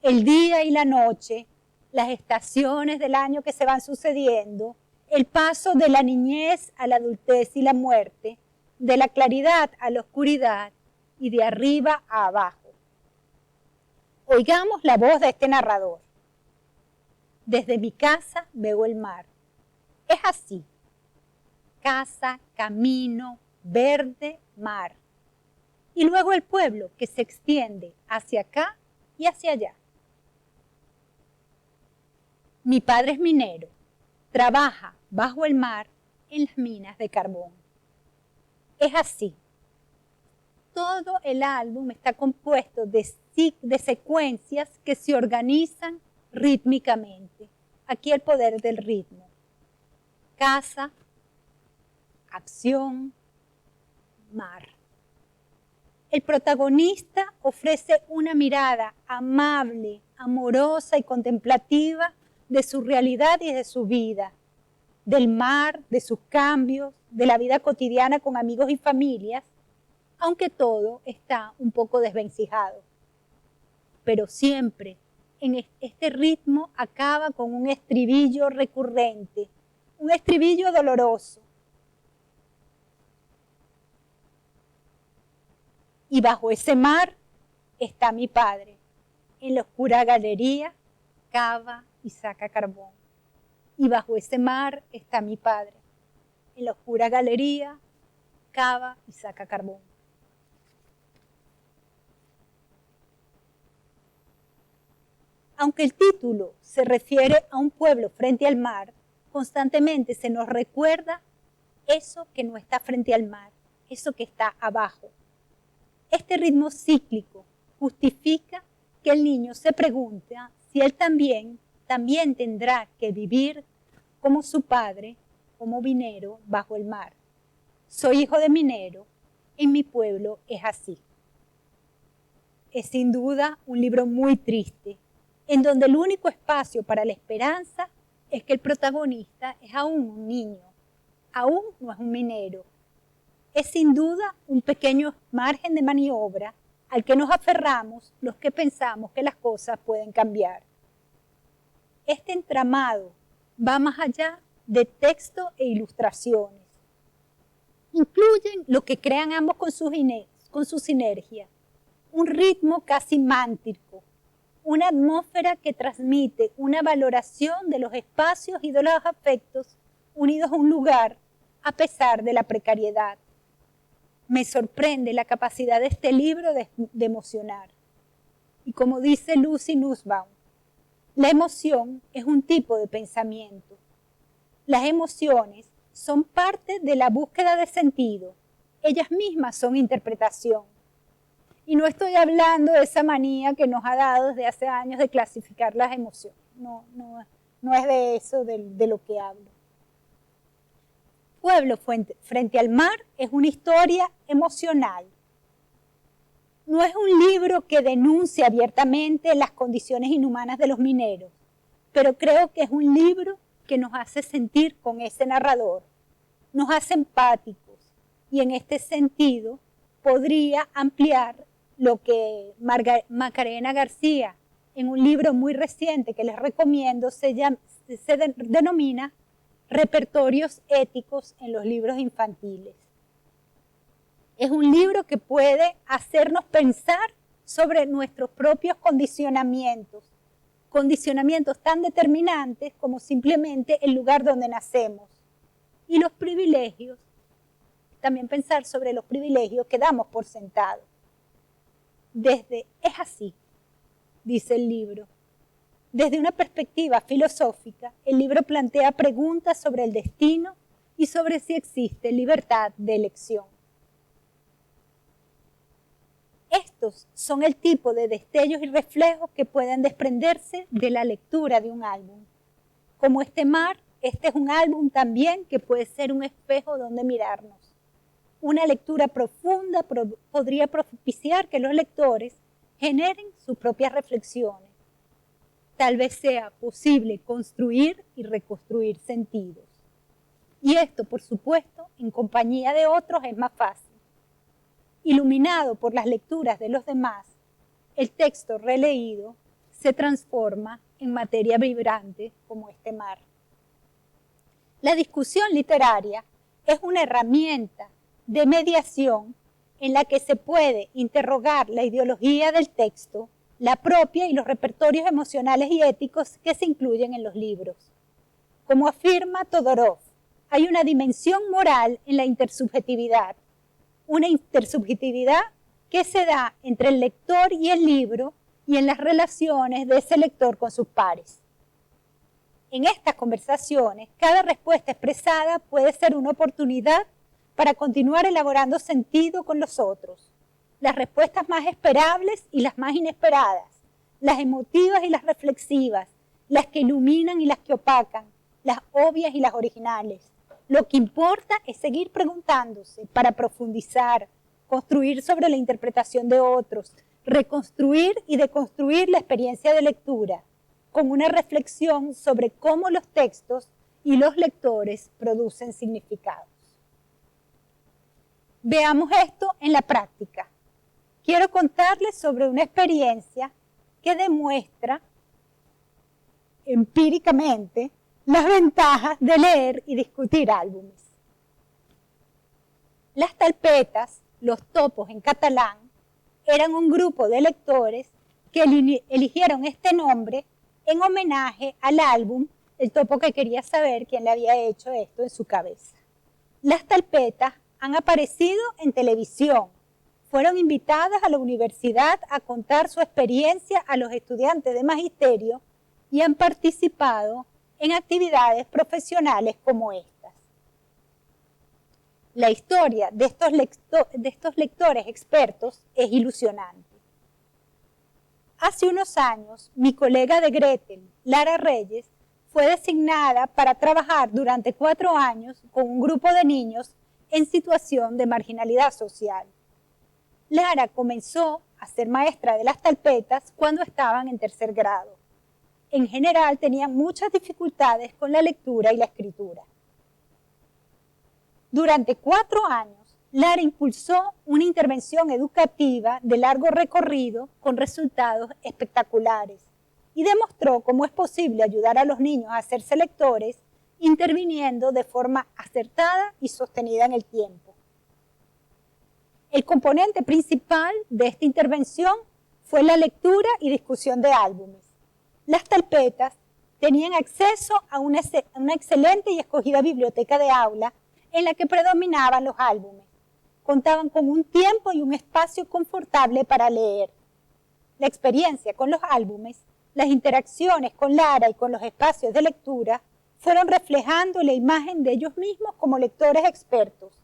el día y la noche, las estaciones del año que se van sucediendo, el paso de la niñez a la adultez y la muerte, de la claridad a la oscuridad y de arriba a abajo. Oigamos la voz de este narrador. Desde mi casa veo el mar. Es así. Casa, camino, verde, mar. Y luego el pueblo que se extiende hacia acá y hacia allá. Mi padre es minero. Trabaja bajo el mar en las minas de carbón. Es así. Todo el álbum está compuesto de secuencias que se organizan rítmicamente. Aquí el poder del ritmo. Casa, acción, mar. El protagonista ofrece una mirada amable, amorosa y contemplativa de su realidad y de su vida, del mar, de sus cambios, de la vida cotidiana con amigos y familias, aunque todo está un poco desvencijado. Pero siempre en este ritmo acaba con un estribillo recurrente, un estribillo doloroso. Y bajo ese mar está mi padre. En la oscura galería cava y saca carbón. Y bajo ese mar está mi padre. En la oscura galería cava y saca carbón. Aunque el título se refiere a un pueblo frente al mar, constantemente se nos recuerda eso que no está frente al mar, eso que está abajo. Este ritmo cíclico justifica que el niño se pregunta si él también tendrá que vivir como su padre, como minero bajo el mar. Soy hijo de minero, en mi pueblo es así. Es sin duda un libro muy triste, en donde el único espacio para la esperanza es que el protagonista es aún un niño, aún no es un minero. Es sin duda un pequeño margen de maniobra al que nos aferramos los que pensamos que las cosas pueden cambiar. Este entramado va más allá de texto e ilustraciones. Incluyen lo que crean ambos con su sinergia, un ritmo casi mántrico, una atmósfera que transmite una valoración de los espacios y de los afectos unidos a un lugar a pesar de la precariedad. Me sorprende la capacidad de este libro de emocionar. Y como dice Lucy Nussbaum, la emoción es un tipo de pensamiento. Las emociones son parte de la búsqueda de sentido. Ellas mismas son interpretación. Y no estoy hablando de esa manía que nos ha dado desde hace años de clasificar las emociones. No es de eso de lo que hablo. Pueblo frente al mar es una historia emocional. No es un libro que denuncie abiertamente las condiciones inhumanas de los mineros, pero creo que es un libro que nos hace sentir con ese narrador, nos hace empáticos y en este sentido podría ampliar lo que Macarena García, en un libro muy reciente que les recomiendo, se denomina Repertorios éticos en los libros infantiles. Es un libro que puede hacernos pensar sobre nuestros propios condicionamientos tan determinantes como simplemente el lugar donde nacemos. Y los privilegios, también pensar sobre los privilegios que damos por sentado. Es así, dice el libro. Desde una perspectiva filosófica, el libro plantea preguntas sobre el destino y sobre si existe libertad de elección. Estos son el tipo de destellos y reflejos que pueden desprenderse de la lectura de un álbum. Como este mar, este es un álbum también que puede ser un espejo donde mirarnos. Una lectura profunda podría propiciar que los lectores generen sus propias reflexiones. Tal vez sea posible construir y reconstruir sentidos. Y esto, por supuesto, en compañía de otros es más fácil. Iluminado por las lecturas de los demás, el texto releído se transforma en materia vibrante como este mar. La discusión literaria es una herramienta de mediación en la que se puede interrogar la ideología del texto, la propia y los repertorios emocionales y éticos que se incluyen en los libros. Como afirma Todorov, hay una dimensión moral en la intersubjetividad, una intersubjetividad que se da entre el lector y el libro y en las relaciones de ese lector con sus pares. En estas conversaciones, cada respuesta expresada puede ser una oportunidad para continuar elaborando sentido con los otros. Las respuestas más esperables y las más inesperadas, las emotivas y las reflexivas, las que iluminan y las que opacan, las obvias y las originales. Lo que importa es seguir preguntándose para profundizar, construir sobre la interpretación de otros, reconstruir y deconstruir la experiencia de lectura, con una reflexión sobre cómo los textos y los lectores producen significados. Veamos esto en la práctica. Quiero contarles sobre una experiencia que demuestra empíricamente las ventajas de leer y discutir álbumes. Las talpetas, los topos en catalán, eran un grupo de lectores que eligieron este nombre en homenaje al álbum, el topo que quería saber quién le había hecho esto en su cabeza. Las talpetas han aparecido en televisión, fueron invitadas a la universidad a contar su experiencia a los estudiantes de magisterio y han participado en actividades profesionales como estas. La historia de estos lectores expertos es ilusionante. Hace unos años, mi colega de Gretel, Lara Reyes, fue designada para trabajar durante 4 años con un grupo de niños en situación de marginalidad social. Lara comenzó a ser maestra de las talpetas cuando estaban en 3er grado. En general tenían muchas dificultades con la lectura y la escritura. Durante 4 años, Lara impulsó una intervención educativa de largo recorrido con resultados espectaculares y demostró cómo es posible ayudar a los niños a hacerse lectores interviniendo de forma acertada y sostenida en el tiempo. El componente principal de esta intervención fue la lectura y discusión de álbumes. Las talpetas tenían acceso a una excelente y escogida biblioteca de aula en la que predominaban los álbumes. Contaban con un tiempo y un espacio confortable para leer. La experiencia con los álbumes, las interacciones con Lara y con los espacios de lectura fueron reflejando la imagen de ellos mismos como lectores expertos,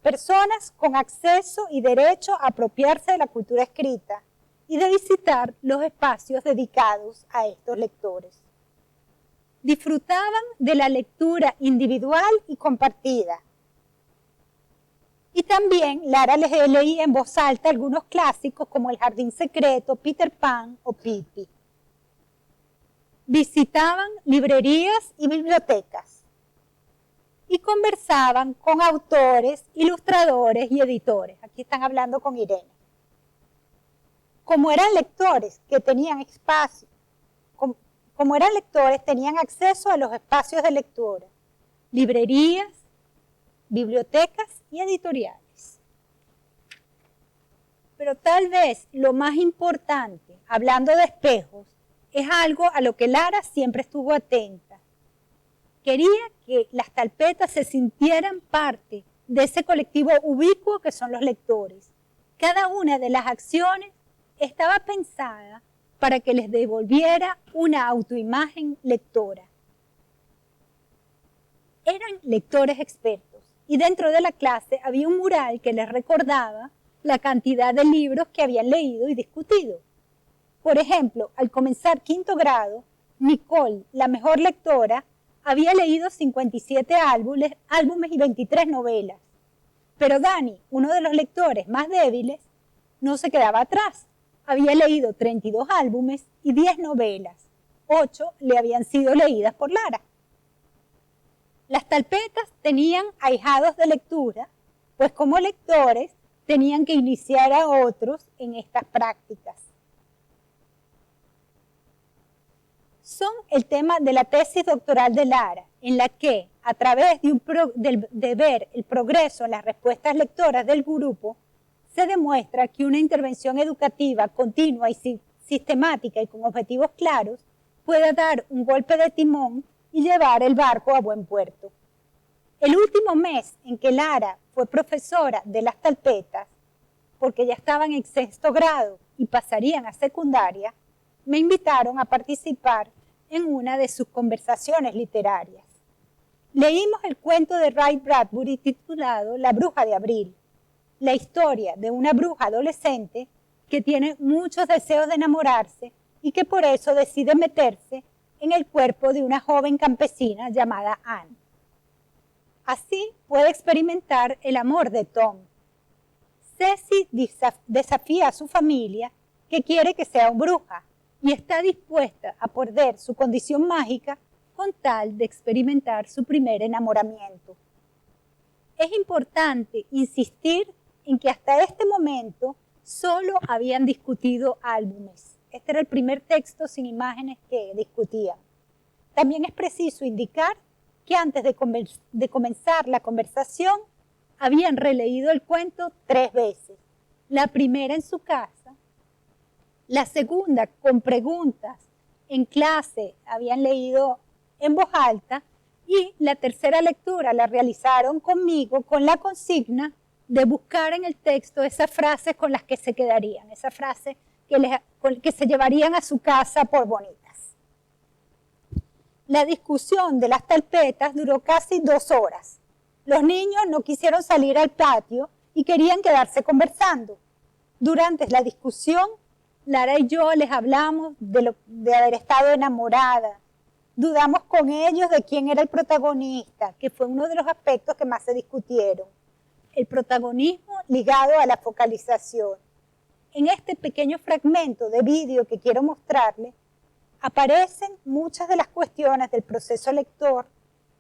personas con acceso y derecho a apropiarse de la cultura escrita y de visitar los espacios dedicados a estos lectores. Disfrutaban de la lectura individual y compartida. Y también Lara les leía en voz alta algunos clásicos como El Jardín Secreto, Peter Pan o Pippi. Visitaban librerías y bibliotecas y conversaban con autores, ilustradores y editores. Aquí están hablando con Irene. Como eran lectores que tenían espacio, como eran lectores, tenían acceso a los espacios de lectura, librerías, bibliotecas y editoriales. Pero tal vez lo más importante, hablando de espejos, es algo a lo que Lara siempre estuvo atenta. Quería que las talpetas se sintieran parte de ese colectivo ubicuo que son los lectores. Cada una de las acciones estaba pensada para que les devolviera una autoimagen lectora. Eran lectores expertos y dentro de la clase había un mural que les recordaba la cantidad de libros que habían leído y discutido. Por ejemplo, al comenzar 5º grado, Nicole, la mejor lectora, había leído 57 álbumes y 23 novelas. Pero Dani, uno de los lectores más débiles, no se quedaba atrás. Había leído 32 álbumes y 10 novelas. 8 le habían sido leídas por Lara. Las talpetas tenían ahijados de lectura, pues como lectores tenían que iniciar a otros en estas prácticas. son el tema de la tesis doctoral de Lara, en la que, a través de ver el progreso en las respuestas lectoras del grupo, se demuestra que una intervención educativa continua y sistemática y con objetivos claros puede dar un golpe de timón y llevar el barco a buen puerto. El último mes en que Lara fue profesora de las talpetas, porque ya estaban en 6º grado y pasarían a secundaria, me invitaron a participar en una de sus conversaciones literarias. Leímos el cuento de Ray Bradbury titulado La bruja de abril, la historia de una bruja adolescente que tiene muchos deseos de enamorarse y que por eso decide meterse en el cuerpo de una joven campesina llamada Anne. Así puede experimentar el amor de Tom. Ceci desafía a su familia, que quiere que sea una bruja, y está dispuesta a perder su condición mágica con tal de experimentar su primer enamoramiento. Es importante insistir en que hasta este momento solo habían discutido álbumes. Este era el primer texto sin imágenes que discutían. También es preciso indicar que antes de comenzar la conversación habían releído el cuento 3 veces. La primera en su casa, la segunda con preguntas en clase, habían leído en voz alta, y la tercera lectura la realizaron conmigo con la consigna de buscar en el texto esas frases con las que se quedarían, esas frases que se llevarían a su casa por bonitas. La discusión de las talpetas duró casi 2 horas. Los niños no quisieron salir al patio y querían quedarse conversando. Durante la discusión, Lara y yo les hablamos de haber estado enamorada. Dudamos con ellos de quién era el protagonista, que fue uno de los aspectos que más se discutieron. El protagonismo ligado a la focalización. En este pequeño fragmento de vídeo que quiero mostrarles, aparecen muchas de las cuestiones del proceso lector,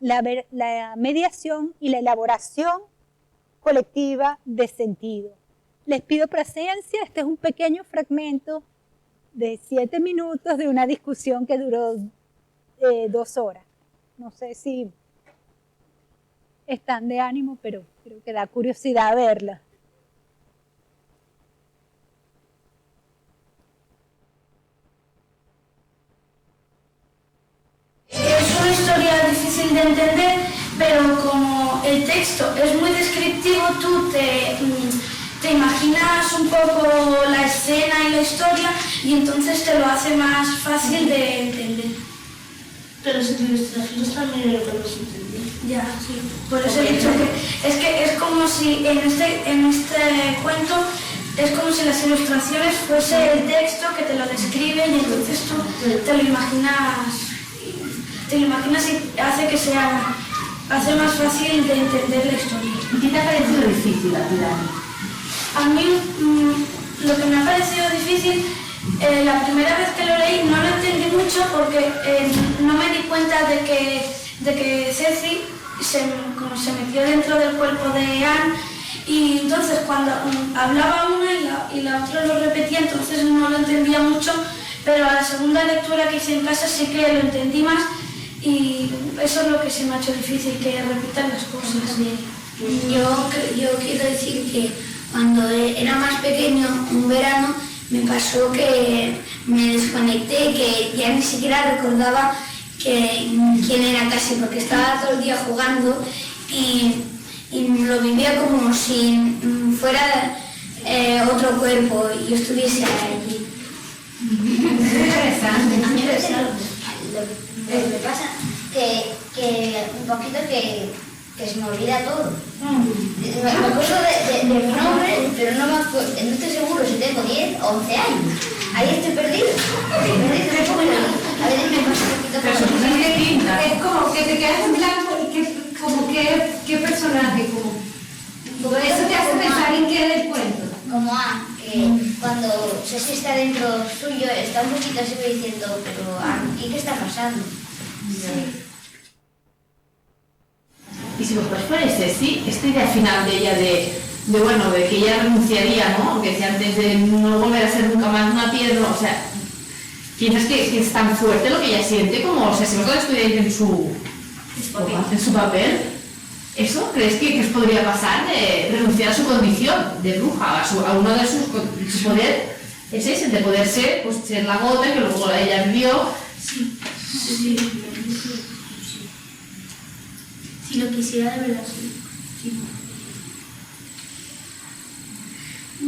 la mediación y la elaboración colectiva de sentido. Les pido paciencia, este es un pequeño fragmento de 7 minutos de una discusión que duró 2 horas. No sé si están de ánimo, pero creo que da curiosidad verla. Es una historia difícil de entender, pero como el texto es muy descriptivo, tú te imaginas un poco la escena y la historia y entonces te lo hace más fácil de entender. Pero si tus ilustraciones también lo podemos entender. Ya, sí. Por eso he dicho que es como si en este cuento es como si las ilustraciones fuese el texto que te lo describe y entonces tú te lo imaginas y hace más fácil de entender la historia. ¿Y qué te ha parecido difícil a ti, Dani? A mí lo que me ha parecido difícil, la primera vez que lo leí no lo entendí mucho porque no me di cuenta de que Ceci como se metió dentro del cuerpo de Anne, y entonces cuando hablaba una y la otra lo repetía, entonces no lo entendía mucho, pero a la segunda lectura que hice en casa sí que lo entendí más y eso es lo que se me ha hecho difícil, que repitan las cosas. Yo quiero decir que cuando era más pequeño, un verano, me pasó que me desconecté, que ya ni siquiera recordaba quién era casi, porque estaba todo el día jugando y lo vivía como si fuera otro cuerpo y yo estuviese allí. Interesante. Lo que pasa que un poquito que se me olvida todo. Me acuerdo de mi nombre, pero no estoy seguro si tengo 10 o 11 años. Ahí estoy perdido. A veces me pasa un poquito Pero es como que te quedas en blanco y como qué personaje, como eso te hace pensar en qué del cuento. como que cuando Ceci está dentro suyo está un poquito así diciendo, pero ¿y qué está pasando? Sí. Y si vosotros fuerais Ceci, esta idea final de ella de que ella renunciaría, ¿no? Que decía antes de no volver a ser nunca más una piedra, o sea, piensas que es tan fuerte lo que ella siente como, o sea, si vosotros estuvierais en su papel, ¿eso crees que os podría pasar de renunciar a su condición de bruja, a uno de su poder? Es ese, de poder ser, pues, ser la gota que luego ella vivió. Sí. Si lo quisiera, de verdad, sí.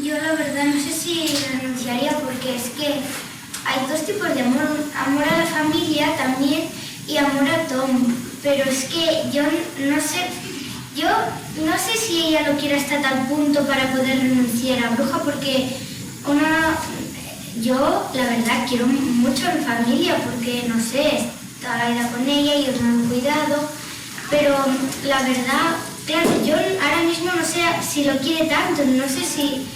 Yo la verdad no sé si renunciaría porque es que hay dos tipos de amor. Amor a la familia también y amor a Tom. Pero es que yo no sé si ella lo quiere hasta tal punto para poder renunciar a bruja porque yo la verdad quiero mucho a mi familia porque no sé, toda la vida con ella, ellos me han cuidado, pero la verdad, claro, yo ahora mismo no sé si lo quiere tanto, no sé si,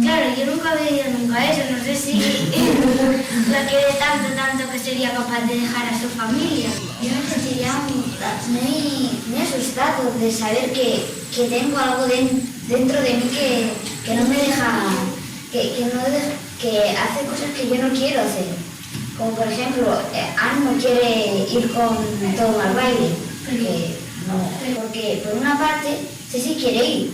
claro, yo nunca he vivido nunca eso, no sé si lo quiere tanto que sería capaz de dejar a su familia. Yo me sentiría muy asustado de saber que tengo algo dentro de mí que no me deja, que hace cosas que yo no quiero hacer. Como por ejemplo, Anne no quiere ir con Tom al baile, porque por una parte Ceci quiere ir,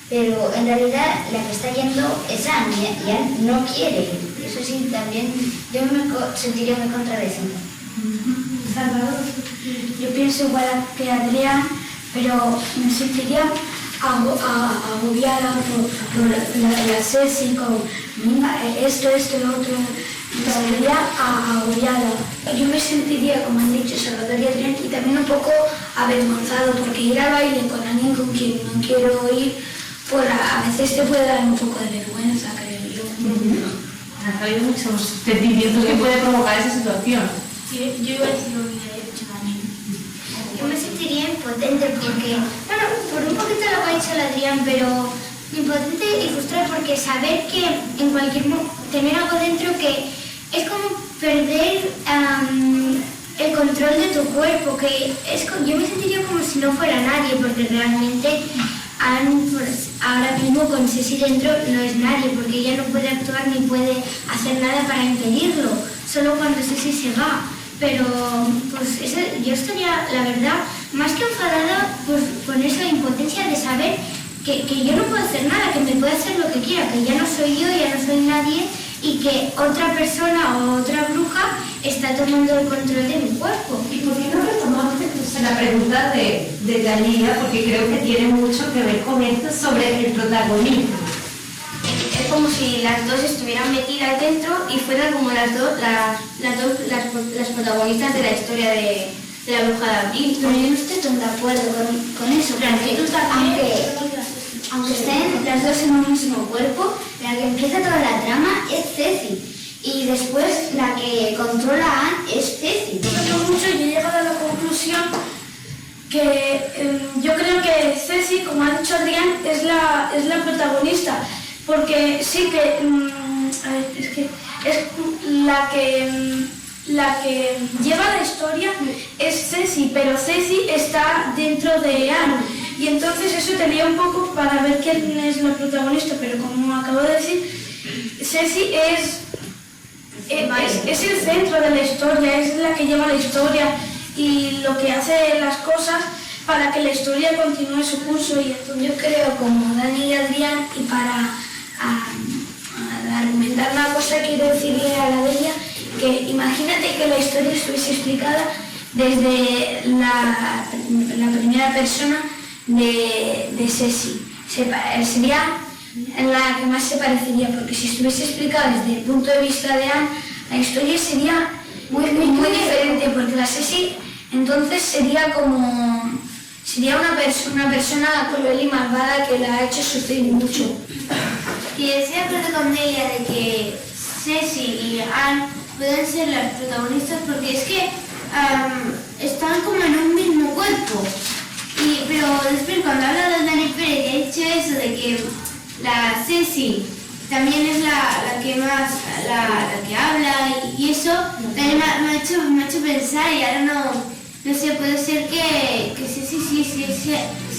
pero en realidad la que está yendo es Anne y Anne no quiere ir. Eso sí, también yo me sentiría muy contradecido. Salvador, yo pienso igual que Adrián, pero me sentiría agobiada por la Ceci con esto, lo otro, me sentiría agobiada. Yo me sentiría, como han dicho Salvador y Adrián, y también un poco avergonzado, porque ir al baile con alguien con quien no quiero ir, pues a veces te puede dar un poco de vergüenza, creo yo. Ha habido muchos sentimientos que puede provocar esa situación. Yo iba a decir lo que he hecho también. Yo me sentiría impotente porque, bueno, por un poquito lo que ha dicho el Adrián, pero impotente y frustrada porque saber que en cualquier momento tener algo dentro que es como perder el control de tu cuerpo, yo me sentiría como si no fuera nadie porque realmente pues, ahora mismo con Ceci dentro no es nadie porque ella no puede actuar ni puede hacer nada para impedirlo, solo cuando Ceci se va. Pero pues yo estaría, la verdad, más que enfadada pues, con esa impotencia de saber que yo no puedo hacer nada, que me puede hacer lo que quiera, que ya no soy yo, ya no soy nadie y que otra persona o otra bruja está tomando el control de mi cuerpo. ¿Y por qué no retomamos la pregunta de Talía? Porque creo que tiene mucho que ver con esto sobre el protagonismo. Es como si las dos estuvieran metidas dentro y fueran como las protagonistas de la historia de la bruja de Abril. Pero yo no estoy tan de acuerdo con eso, aunque estén las dos en un mismo cuerpo, la que empieza toda la trama es Ceci. Y después la que controla a Anne es Ceci. Mucho y he llegado a la conclusión que yo creo que Ceci, como ha dicho Adrián, es la protagonista. Porque sí que es la que lleva la historia es Ceci, pero Ceci está dentro de Anne. Y entonces eso te lía un poco para ver quién es la protagonista, pero como acabo de decir, Ceci es el centro de la historia, es la que lleva la historia y lo que hace las cosas para que la historia continúe su curso. Y entonces yo creo, como Dani y Adrián, y para argumentar una cosa, quiero decirle a la Bella que imagínate que la historia estuviese explicada desde la primera persona de Ceci. Sería en la que más se parecería, porque si estuviese explicada desde el punto de vista de Anne, la historia sería muy diferente, porque la Ceci entonces sería una persona cruel y malvada que la ha hecho sufrir mucho. Y estoy de acuerdo con ella de que Ceci y Anne pueden ser las protagonistas porque es que están como en un mismo cuerpo. Pero después cuando habla de Dani Pérez y ha dicho eso de que la Ceci también es la que más, la que habla y eso, también me ha hecho pensar y ahora no sé, puede ser que Ceci sí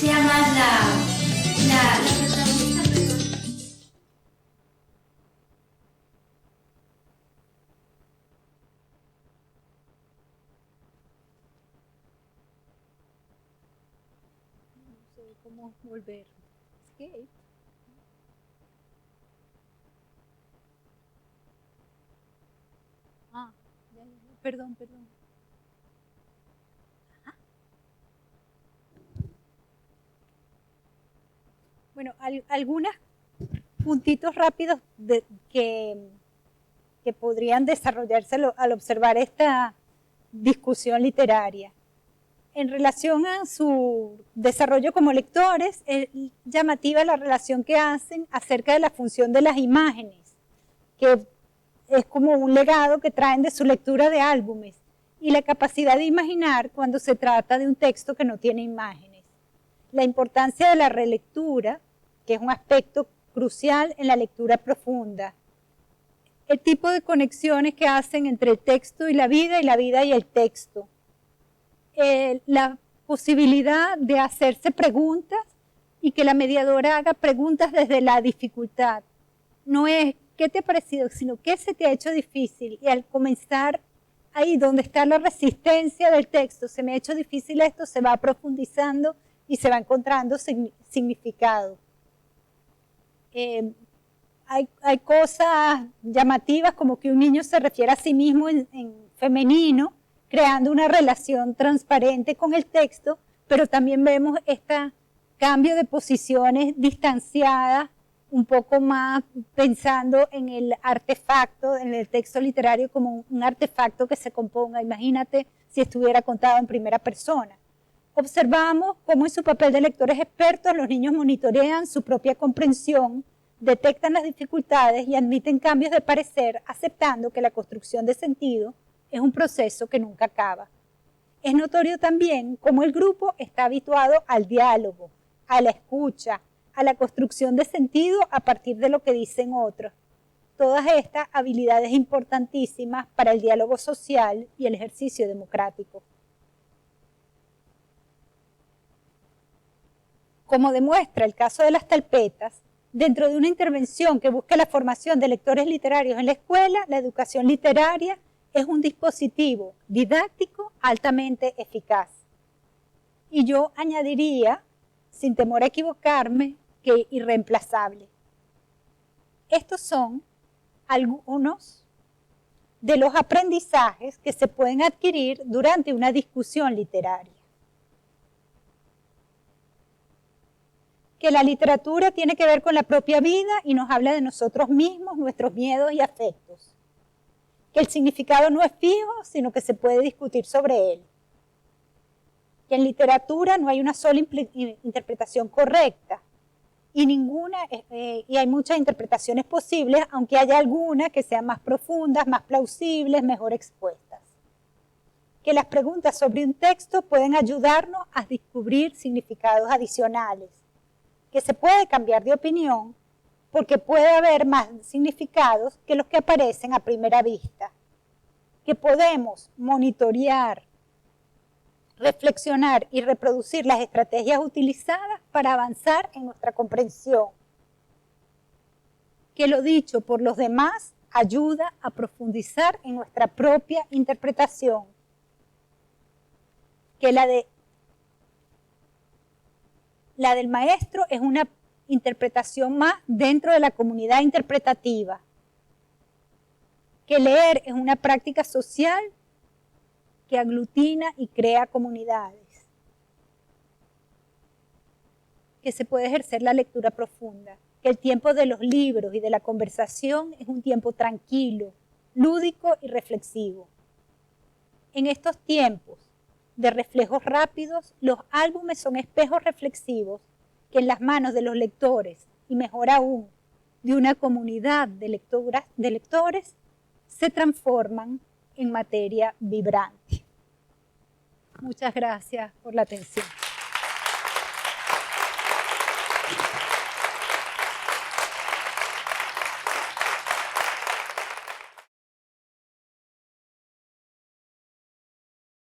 sea más la protagonista. Pero... cómo volver. Escape. Perdón. Bueno, algunos puntitos rápidos que podrían desarrollarse al observar esta discusión literaria. En relación a su desarrollo como lectores, es llamativa la relación que hacen acerca de la función de las imágenes, que es como un legado que traen de su lectura de álbumes, y la capacidad de imaginar cuando se trata de un texto que no tiene imágenes. La importancia de la relectura, que es un aspecto crucial en la lectura profunda. El tipo de conexiones que hacen entre el texto y la vida y el texto. La posibilidad de hacerse preguntas y que la mediadora haga preguntas desde la dificultad. No es ¿qué te ha parecido?, sino ¿qué se te ha hecho difícil? Y al comenzar ahí donde está la resistencia del texto, se me ha hecho difícil esto, se va profundizando y se va encontrando significado. Hay cosas llamativas como que un niño se refiere a sí mismo en femenino, creando una relación transparente con el texto, pero también vemos este cambio de posiciones distanciadas, un poco más pensando en el artefacto, en el texto literario como un artefacto que se componga. Imagínate si estuviera contado en primera persona. Observamos cómo en su papel de lectores expertos los niños monitorean su propia comprensión, detectan las dificultades y admiten cambios de parecer, aceptando que la construcción de sentido es un proceso que nunca acaba. Es notorio también cómo el grupo está habituado al diálogo, a la escucha, a la construcción de sentido a partir de lo que dicen otros. Todas estas habilidades importantísimas para el diálogo social y el ejercicio democrático. Como demuestra el caso de las talpetas, dentro de una intervención que busca la formación de lectores literarios en la escuela, la educación literaria es un dispositivo didáctico altamente eficaz. Y yo añadiría, sin temor a equivocarme, que irreemplazable. Estos son algunos de los aprendizajes que se pueden adquirir durante una discusión literaria. Que la literatura tiene que ver con la propia vida y nos habla de nosotros mismos, nuestros miedos y afectos. Que el significado no es fijo, sino que se puede discutir sobre él. Que en literatura no hay una sola interpretación correcta y hay muchas interpretaciones posibles, aunque haya algunas que sean más profundas, más plausibles, mejor expuestas. Que las preguntas sobre un texto pueden ayudarnos a descubrir significados adicionales. Que se puede cambiar de opinión porque puede haber más significados que los que aparecen a primera vista. Que podemos monitorear, reflexionar y reproducir las estrategias utilizadas para avanzar en nuestra comprensión. Que lo dicho por los demás ayuda a profundizar en nuestra propia interpretación. Que la del maestro es una interpretación más dentro de la comunidad interpretativa. Que leer es una práctica social que aglutina y crea comunidades. Que se puede ejercer la lectura profunda. Que el tiempo de los libros y de la conversación es un tiempo tranquilo, lúdico y reflexivo. En estos tiempos de reflejos rápidos, los álbumes son espejos reflexivos que en las manos de los lectores, y mejor aún, de una comunidad de lectores, se transforman en materia vibrante. Muchas gracias por la atención.